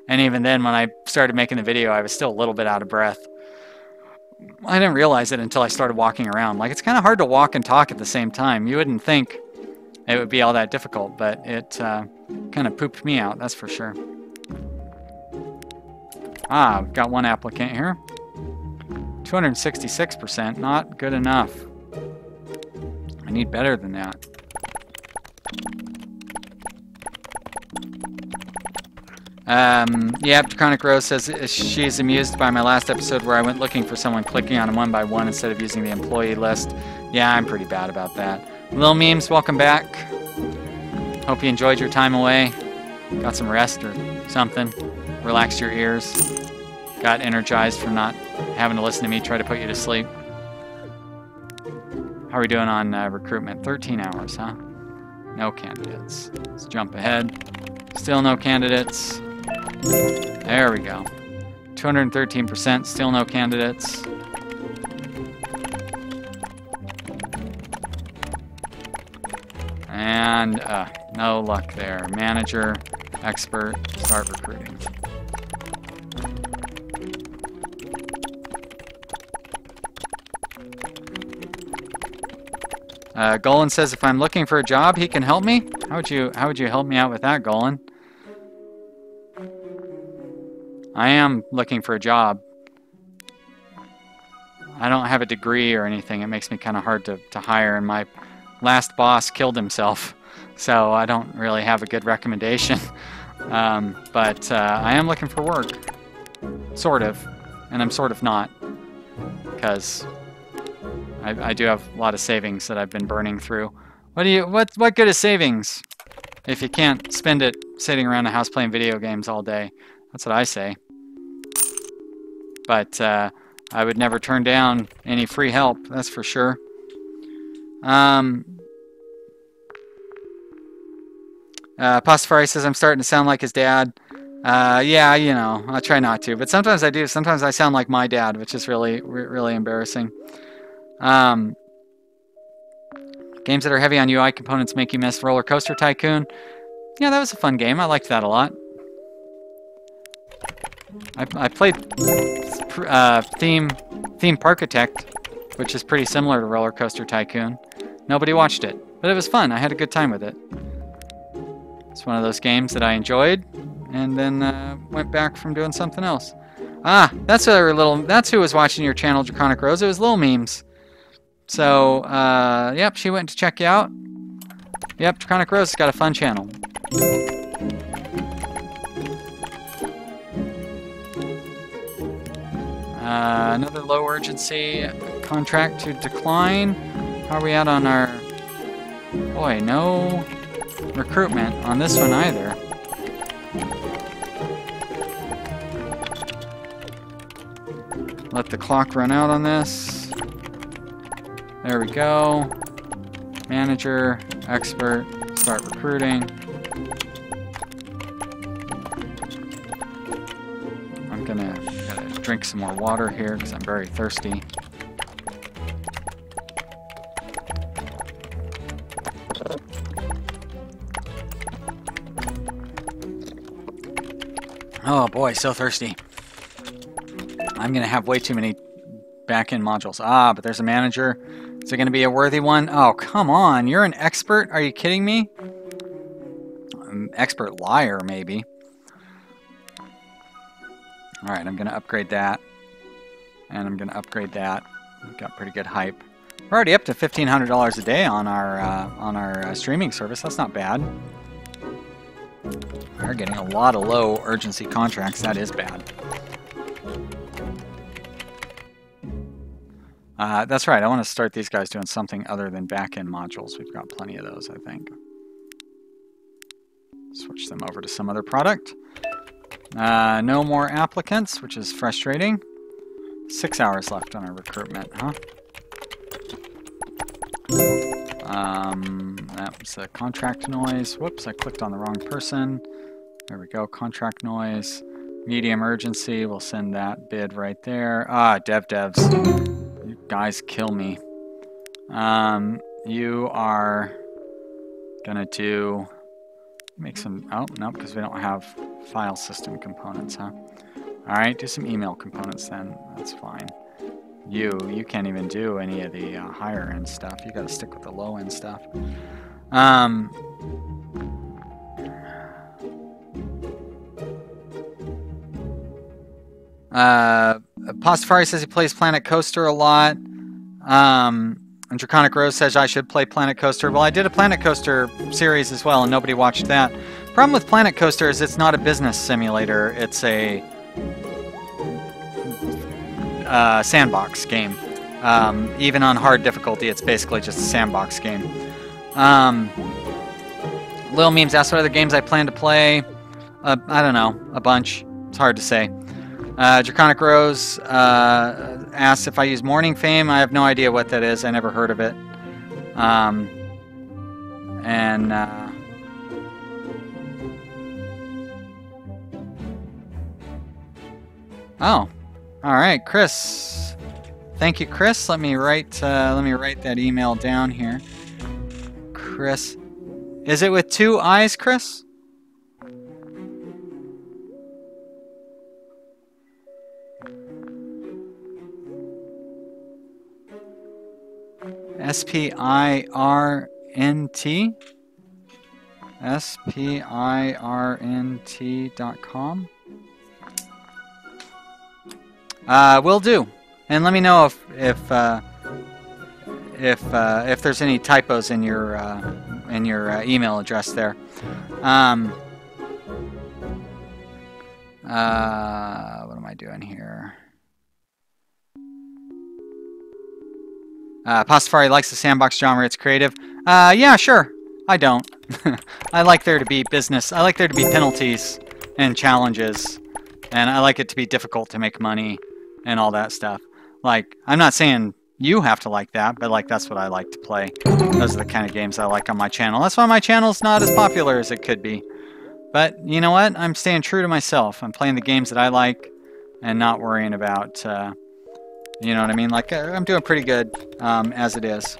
And even then, when I started making the video, I was still a little bit out of breath. I didn't realize it until I started walking around. Like, it's kind of hard to walk and talk at the same time. You wouldn't think it would be all that difficult, but it kind of pooped me out, that's for sure. Ah, we've got 1 applicant here. 266%, not good enough. I need better than that. Yeah, Draconic Rose says she's amused by my last episode where I went looking for someone, clicking on them 1 by 1 instead of using the employee list. Yeah, I'm pretty bad about that. Lil Memes, welcome back. Hope you enjoyed your time away. Got some rest or something. Relaxed your ears. Got energized from not having to listen to me try to put you to sleep. How are we doing on recruitment? 13 hours, huh? No candidates. Let's jump ahead. Still no candidates. There we go. 213%, still no candidates. And no luck there. Manager, expert, start recruiting. Golan says if I'm looking for a job, he can help me. How would you help me out with that, Golan? I am looking for a job. I don't have a degree or anything. It makes me kind of hard to hire, and my last boss killed himself, so I don't really have a good recommendation. But I am looking for work, sort of, and I'm sort of not, because I do have a lot of savings that I've been burning through. What good is savings? If you can't spend it sitting around the house playing video games all day. That's what I say. But I would never turn down any free help, that's for sure. Pastafari says, I'm starting to sound like his dad. Yeah, you know, I try not to. But sometimes I do. Sometimes I sound like my dad, which is really, really embarrassing. Games that are heavy on UI components make you miss Roller Coaster Tycoon. Yeah, that was a fun game. I liked that a lot. I played Theme Parkitect, which is pretty similar to Roller Coaster Tycoon. Nobody watched it, but it was fun. I had a good time with it. It's one of those games that I enjoyed, and then went back from doing something else. Ah, that's who was watching your channel, Draconic Rose. It was Little Memes. So, yep, she went to check you out. Yep, Draconic Rose has got a fun channel. Another low urgency contract to decline. How are we at on our... Boy, no recruitment on this one either. Let the clock run out on this. There we go. Manager, expert, start recruiting. I'm gotta drink some more water here because I'm very thirsty. Oh boy, so thirsty. I'm gonna have way too many back-end modules. Ah, but there's a manager. Is it gonna be a worthy one? Oh, come on. You're an expert? Are you kidding me? Expert liar, maybe. Alright, I'm gonna upgrade that. And I'm gonna upgrade that. We've got pretty good hype. We're already up to $1,500 a day on our streaming service. That's not bad. We're getting a lot of low urgency contracts. That is bad. That's right. I want to start these guys doing something other than back-end modules. We've got plenty of those, I think. Switch them over to some other product. No more applicants, which is frustrating. 6 hours left on our recruitment, huh? That was a contract noise. Whoops, I clicked on the wrong person. There we go, contract noise. Medium urgency, we'll send that bid right there. Ah, devs. You guys kill me. You are gonna do... Make some... Oh, no, because we don't have file system components, huh? Alright, do some email components then. That's fine. You can't even do any of the higher end stuff. You gotta stick with the low end stuff. Pastafari says he plays Planet Coaster a lot. And Draconic Rose says I should play Planet Coaster. Well, I did a Planet Coaster series as well, and nobody watched that. Problem with Planet Coaster is it's not a business simulator. It's a sandbox game. Even on hard difficulty, it's basically just a sandbox game. Lil Memes asked what other games I plan to play. I don't know, a bunch. It's hard to say. Draconic Rose asks if I use Morning Fame. I have no idea what that is. I never heard of it. Oh, all right, Chris. Thank you, Chris. Let me write that email down here. Chris, is it with 2 I's, Chris? S-P-I-R-N-T? S-P-I-R-N-T.com? Will do. And let me know if there's any typos in your email address there. What am I doing here? Pastafari likes the sandbox genre. It's creative. Yeah, sure. I don't. I like there to be business. I like there to be penalties and challenges. And I like it to be difficult to make money and all that stuff. Like, I'm not saying you have to like that, but like that's what I like to play. Those are the kind of games I like on my channel. That's why my channel's not as popular as it could be. But you know what? I'm staying true to myself. I'm playing the games that I like and not worrying about, you know what I mean? Like, I'm doing pretty good as it is.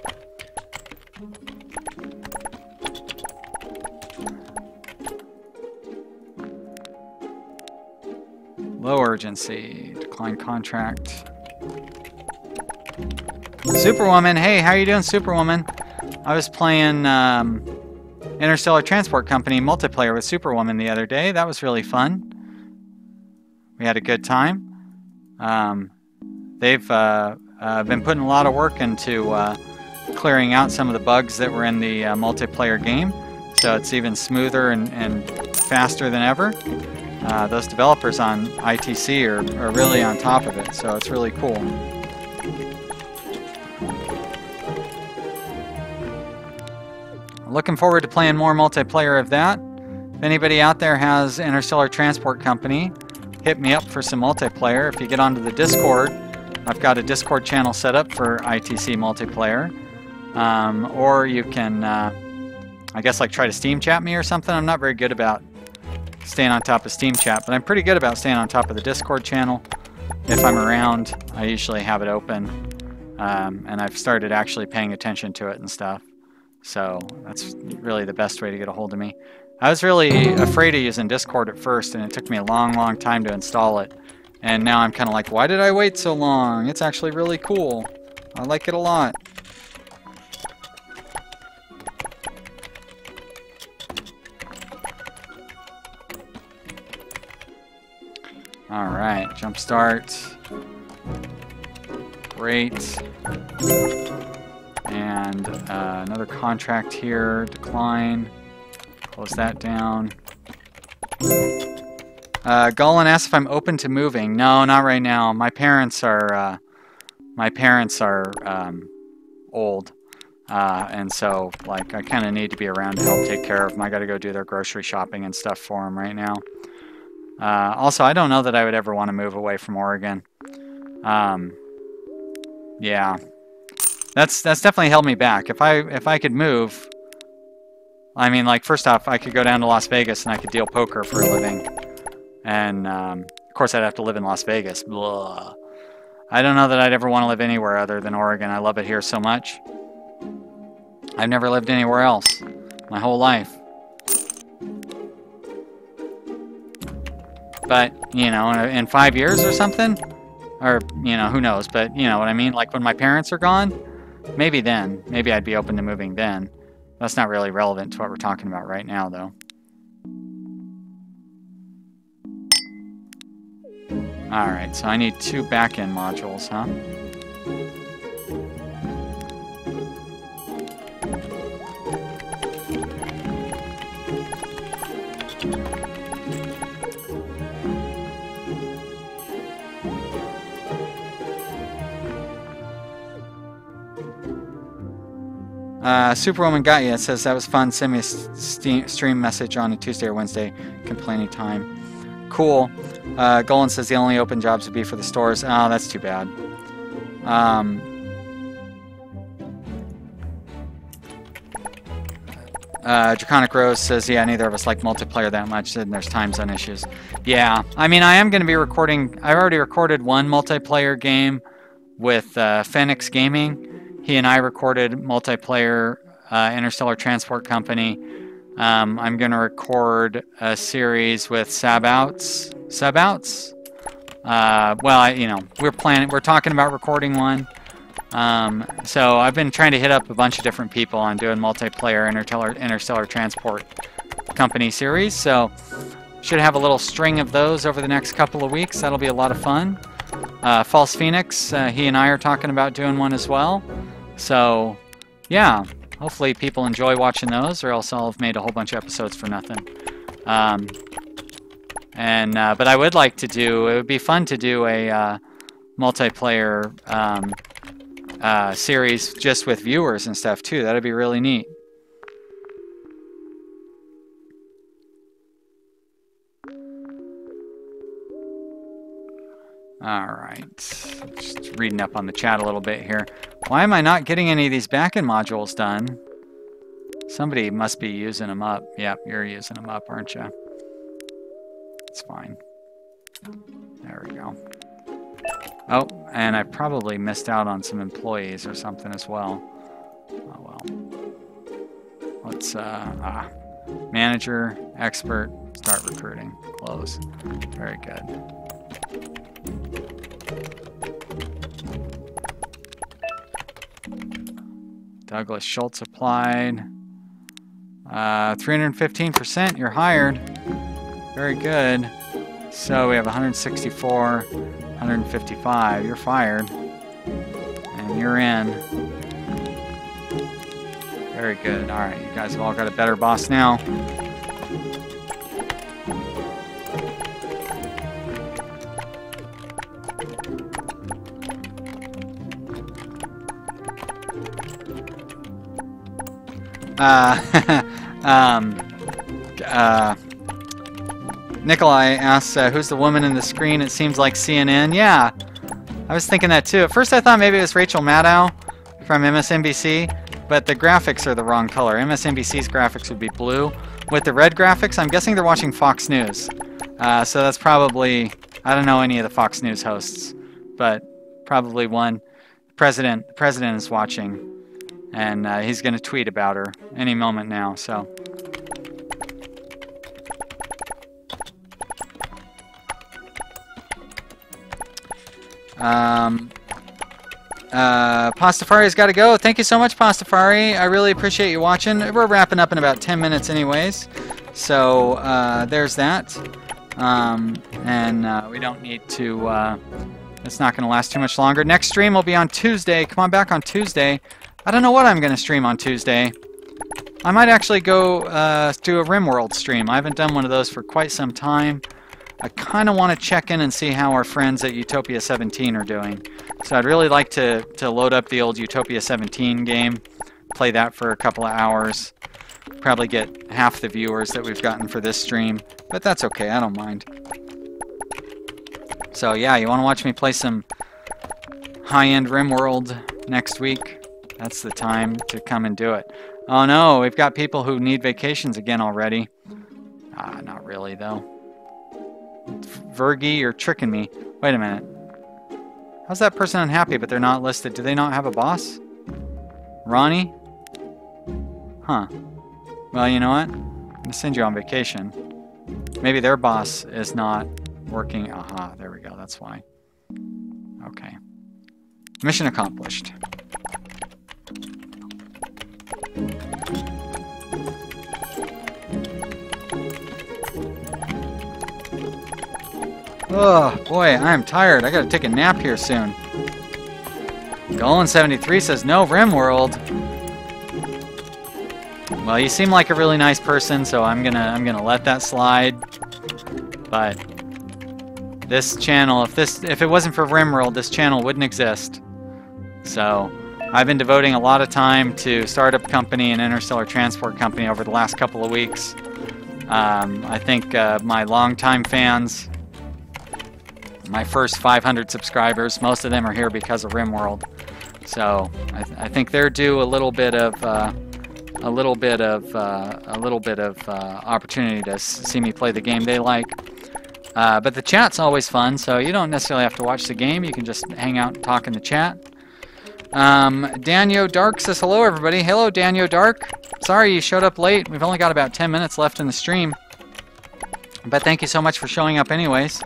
Low urgency. Decline contract. Superwoman. Hey, how you doing, Superwoman? I was playing Interstellar Transport Company multiplayer with Superwoman the other day. That was really fun. We had a good time. They've been putting a lot of work into clearing out some of the bugs that were in the multiplayer game. So it's even smoother and faster than ever. Those developers on ITC are really on top of it, so it's really cool. Looking forward to playing more multiplayer of that. If anybody out there has Interstellar Transport Company, hit me up for some multiplayer. If you get onto the Discord, I've got a Discord channel set up for ITC multiplayer. Or you can, I guess, like try to Steam chat me or something. I'm not very good about staying on top of Steam chat, but I'm pretty good about staying on top of the Discord channel. If I'm around, I usually have it open, and I've started actually paying attention to it and stuff. So that's really the best way to get a hold of me. I was really afraid of using Discord at first, and it took me a long time to install it. And now I'm kind of like, why did I wait so long? It's actually really cool. I like it a lot. Alright, jump start. Great. And another contract here, decline. Close that down. Golan asks if I'm open to moving. No, not right now. My parents are old. And so, like, I kind of need to be around to help take care of them. I got to go do their grocery shopping and stuff for them right now. Also, I don't know that I would ever want to move away from Oregon. Yeah, that's definitely held me back. If I could move, I mean, like, first off, I could go down to Las Vegas and I could deal poker for a living, and of course I'd have to live in Las Vegas. Blah. I don't know that I'd ever want to live anywhere other than Oregon. I love it here so much. I've never lived anywhere else my whole life. But, you know, in 5 years or something, or, you know, who knows, but you know what I mean? Like when my parents are gone, maybe then. Maybe I'd be open to moving then. That's not really relevant to what we're talking about right now, though. Alright, so I need 2 back-end modules, huh? Superwoman got you. It says that was fun. Send me a stream message on a Tuesday or Wednesday. Complaining time. Cool. Golan says the only open jobs would be for the stores. Oh, that's too bad. Draconic Rose says, yeah, neither of us like multiplayer that much, and there's time zone issues. Yeah, I mean, I am going to be recording. I've already recorded one multiplayer game with Phoenix Gaming. He and I recorded multiplayer Interstellar Transport Company. I'm going to record a series with Sabouts. Well, you know, we're talking about recording one. So I've been trying to hit up a bunch of different people on doing multiplayer Interstellar Transport Company series. So should have a little string of those over the next couple of weeks. That'll be a lot of fun. False Phoenix, he and I are talking about doing one as well. So, yeah, hopefully people enjoy watching those, or else I'll have made a whole bunch of episodes for nothing. But I would like to do, it would be fun to do a multiplayer series just with viewers and stuff too. That'd be really neat. Alright, just reading up on the chat a little bit here. Why am I not getting any of these backend modules done? Somebody must be using them up. Yep, you're using them up, aren't you? It's fine. There we go. Oh, and I probably missed out on some employees or something as well. Oh well. Let's, manager, expert, start recruiting, close. Very good. Douglas Schultz applied. 315%, you're hired. Very good. So we have 164, 155, you're fired. And you're in. Very good. Alright, you guys have all got a better boss now. Nikolai asks, who's the woman in the screen? It seems like CNN. Yeah, I was thinking that too. At first I thought maybe it was Rachel Maddow from MSNBC, but the graphics are the wrong color. MSNBC's graphics would be blue. With the red graphics, I'm guessing they're watching Fox News. So that's probably, I don't know any of the Fox News hosts, but probably one. The president is watching. And he's going to tweet about her any moment now, so. Pastafari's got to go. Thank you so much, Pastafari. I really appreciate you watching. We're wrapping up in about 10 minutes anyways. So there's that. We don't need to, it's not going to last too much longer. Next stream will be on Tuesday. Come on back on Tuesday. I don't know what I'm going to stream on Tuesday. I might actually go do a RimWorld stream. I haven't done one of those for quite some time. I kind of want to check in and see how our friends at Utopia 17 are doing. So I'd really like to load up the old Utopia 17 game, play that for a couple of hours, probably get half the viewers that we've gotten for this stream, but that's okay, I don't mind. So yeah, you want to watch me play some high-end RimWorld next week? That's the time to come and do it. Oh no, we've got people who need vacations again already. Not really though. Vergi, you're tricking me. Wait a minute. How's that person unhappy but they're not listed? Do they not have a boss? Ronnie? Huh. Well, you know what? I'm going to send you on vacation. Maybe their boss is not working. Aha, there we go. That's why. Okay. Mission accomplished. Oh, boy, I'm tired. I gotta take a nap here soon. Golan73 says, no, RimWorld. Well, you seem like a really nice person, so I'm gonna let that slide. But this channel, if it wasn't for RimWorld, this channel wouldn't exist. So I've been devoting a lot of time to Startup Company and Interstellar Transport Company over the last couple of weeks. I think my longtime fans, my first 500 subscribers, most of them are here because of RimWorld. So I think they're due a little bit of opportunity to see me play the game they like. But the chat's always fun, so you don't necessarily have to watch the game. You can just hang out and talk in the chat. Danyo Dark says hello, everybody. Hello, Danyo Dark. Sorry you showed up late. We've only got about 10 minutes left in the stream. But thank you so much for showing up anyways.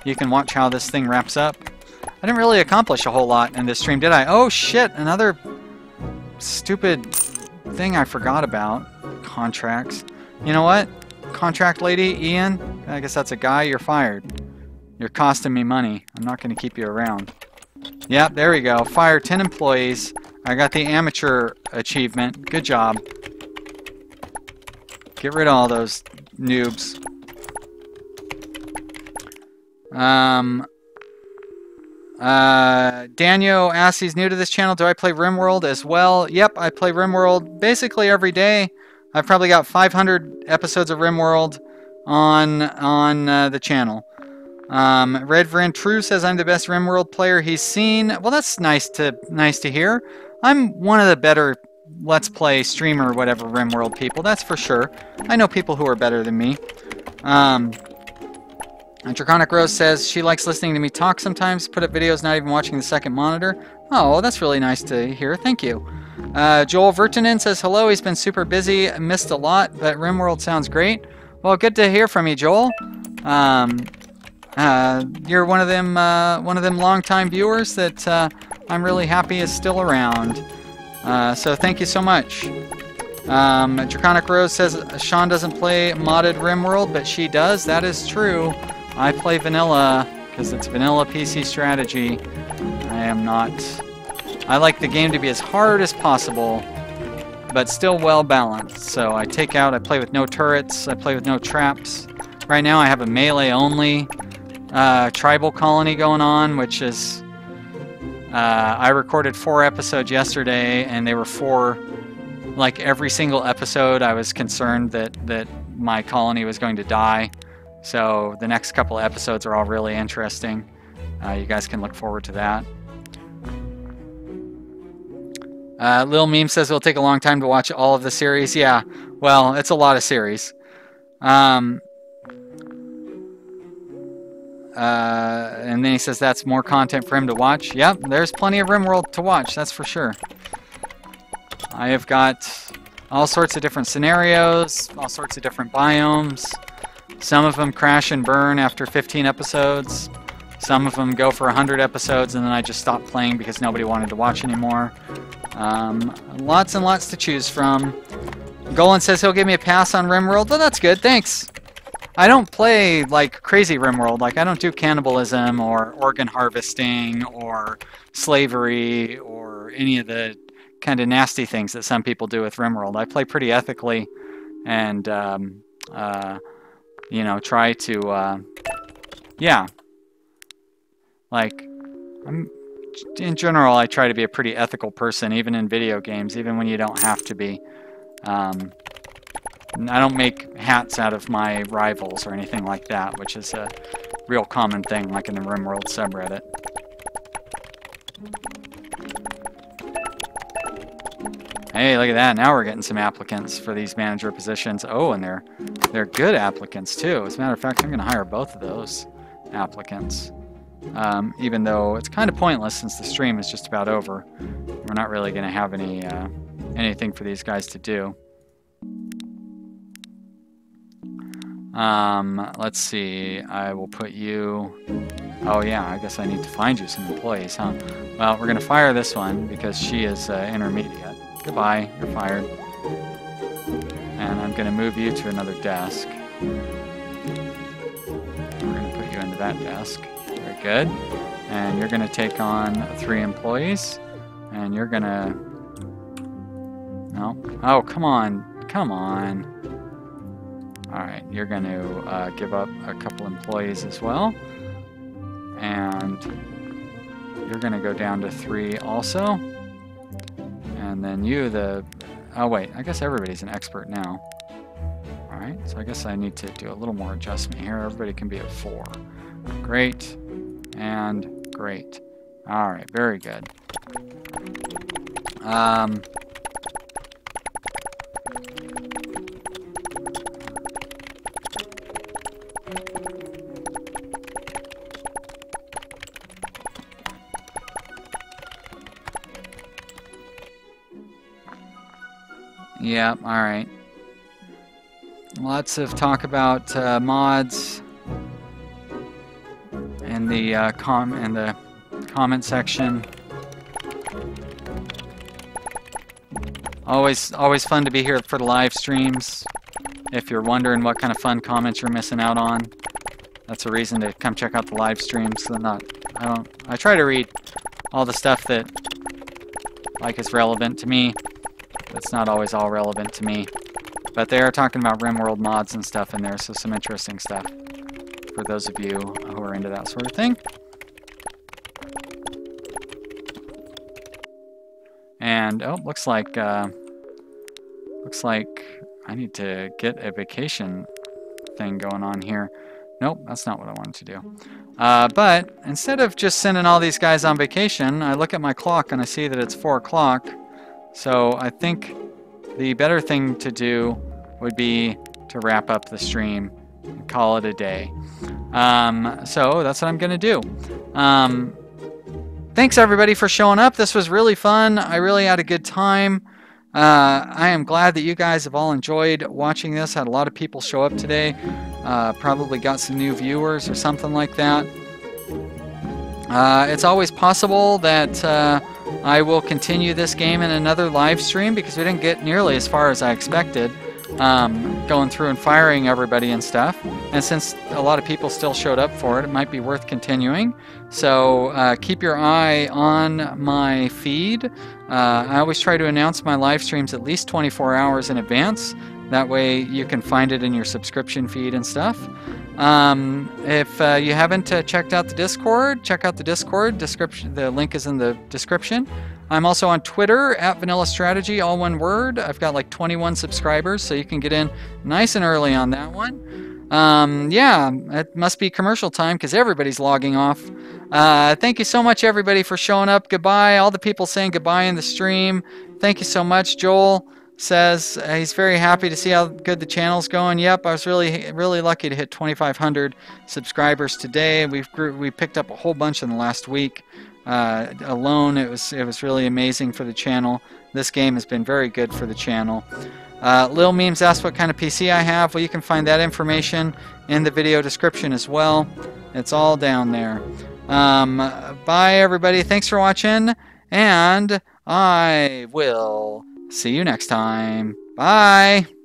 You can watch how this thing wraps up. I didn't really accomplish a whole lot in this stream, did I? Oh, shit. Another stupid thing I forgot about. Contracts. You know what? Contract lady, Ian? I guess that's a guy. You're fired. You're costing me money. I'm not going to keep you around. Yep, there we go. Fire 10 employees. I got the amateur achievement. Good job. Get rid of all those noobs. Daniel asks, he's new to this channel. Do I play RimWorld as well? Yep, I play RimWorld basically every day. I've probably got 500 episodes of RimWorld on the channel. Red Vren True says I'm the best RimWorld player he's seen. Well, that's nice to hear. I'm one of the better Let's Play streamer, whatever RimWorld people. That's for sure. I know people who are better than me. And Draconic Rose says she likes listening to me talk sometimes. Put up videos, not even watching the second monitor. Oh, well, that's really nice to hear. Thank you. Joel Vertinen says hello. He's been super busy, missed a lot, but RimWorld sounds great. Well, good to hear from you, Joel. You're one of them longtime viewers that I'm really happy is still around. So thank you so much. Draconic Rose says Sean doesn't play modded RimWorld, but she does. That is true. I play vanilla because it's vanilla PC strategy. I am not. I like the game to be as hard as possible, but still well balanced. So I play with no turrets. I play with no traps. Right now I have a melee only tribal colony going on, which is I recorded 4 episodes yesterday, and they were 4. Like every single episode, I was concerned that my colony was going to die. So the next couple of episodes are all really interesting. You guys can look forward to that. Lil Meme says it'll take a long time to watch all of the series. Yeah, well, it's a lot of series. And then he says that's more content for him to watch. Yep, there's plenty of RimWorld to watch, that's for sure. I have got all sorts of different scenarios, all sorts of different biomes. Some of them crash and burn after 15 episodes. Some of them go for 100 episodes and then I just stop playing because nobody wanted to watch anymore. Lots and lots to choose from. Golan says he'll give me a pass on RimWorld. Well, that's good, thanks. I don't play like crazy RimWorld. Like I don't do cannibalism or organ harvesting or slavery or any of the kind of nasty things that some people do with RimWorld. I play pretty ethically and, you know, try to, yeah. Like, in general, I try to be a pretty ethical person, even in video games, even when you don't have to be. I don't make hats out of my rivals or anything like that, which is a real common thing, like in the RimWorld subreddit. Hey, look at that. Now we're getting some applicants for these manager positions. Oh, and they're good applicants, too. As a matter of fact, I'm going to hire both of those applicants. Even though it's kind of pointless since the stream is just about over. We're not really going to have anything for these guys to do. Let's see. I will put you... Oh yeah, I guess I need to find you some employees, huh? Well, we're going to fire this one because she is intermediate. Goodbye, you're fired. And I'm going to move you to another desk. We're going to put you into that desk. Very good. And you're going to take on 3 employees. And you're going to... No. Oh, come on. Come on. Alright, you're going to give up a couple employees as well. And you're going to go down to 3 also. And then oh wait, I guess everybody's an expert now. Alright, so I guess I need to do a little more adjustment here. Everybody can be at 4. Great. And great. Alright, very good. Yeah, alright. Lots of talk about mods in the comment section. Always fun to be here for the live streams. If you're wondering what kind of fun comments you're missing out on, that's a reason to come check out the live streams. I try to read all the stuff that is relevant to me. It's not always all relevant to me. But they are talking about RimWorld mods and stuff in there, so some interesting stuff for those of you who are into that sort of thing. And, oh, looks like I need to get a vacation thing going on here. Nope, that's not what I wanted to do. But instead of just sending all these guys on vacation, I look at my clock and I see that it's 4 o'clock. So I think the better thing to do would be to wrap up the stream and call it a day. So that's what I'm going to do. Thanks everybody for showing up. This was really fun. I really had a good time. I am glad that you guys have all enjoyed watching this. Had a lot of people show up today. Probably got some new viewers or something like that. It's always possible that I will continue this game in another live stream because we didn't get nearly as far as I expected. Going through and firing everybody and stuff. And since a lot of people still showed up for it, it might be worth continuing. So keep your eye on my feed. I always try to announce my live streams at least 24 hours in advance. That way you can find it in your subscription feed and stuff. If you haven't checked out the Discord, check out the Discord. The link is in the description. I'm also on Twitter @VanillaStrategy, all one word. I've got like 21 subscribers, so you can get in nice and early on that one. Yeah, it must be commercial time because everybody's logging off. Thank you so much, everybody, for showing up. Goodbye. All the people saying goodbye in the stream. Thank you so much. Joel says he's very happy to see how good the channel's going. Yep, I was really lucky to hit 2,500 subscribers today. We picked up a whole bunch in the last week. Alone, it was really amazing for the channel. This game has been very good for the channel. Lil Memes asked what kind of PC I have. Well, you can find that information in the video description as well. It's all down there. Bye, everybody. Thanks for watching, and I will see you next time. Bye.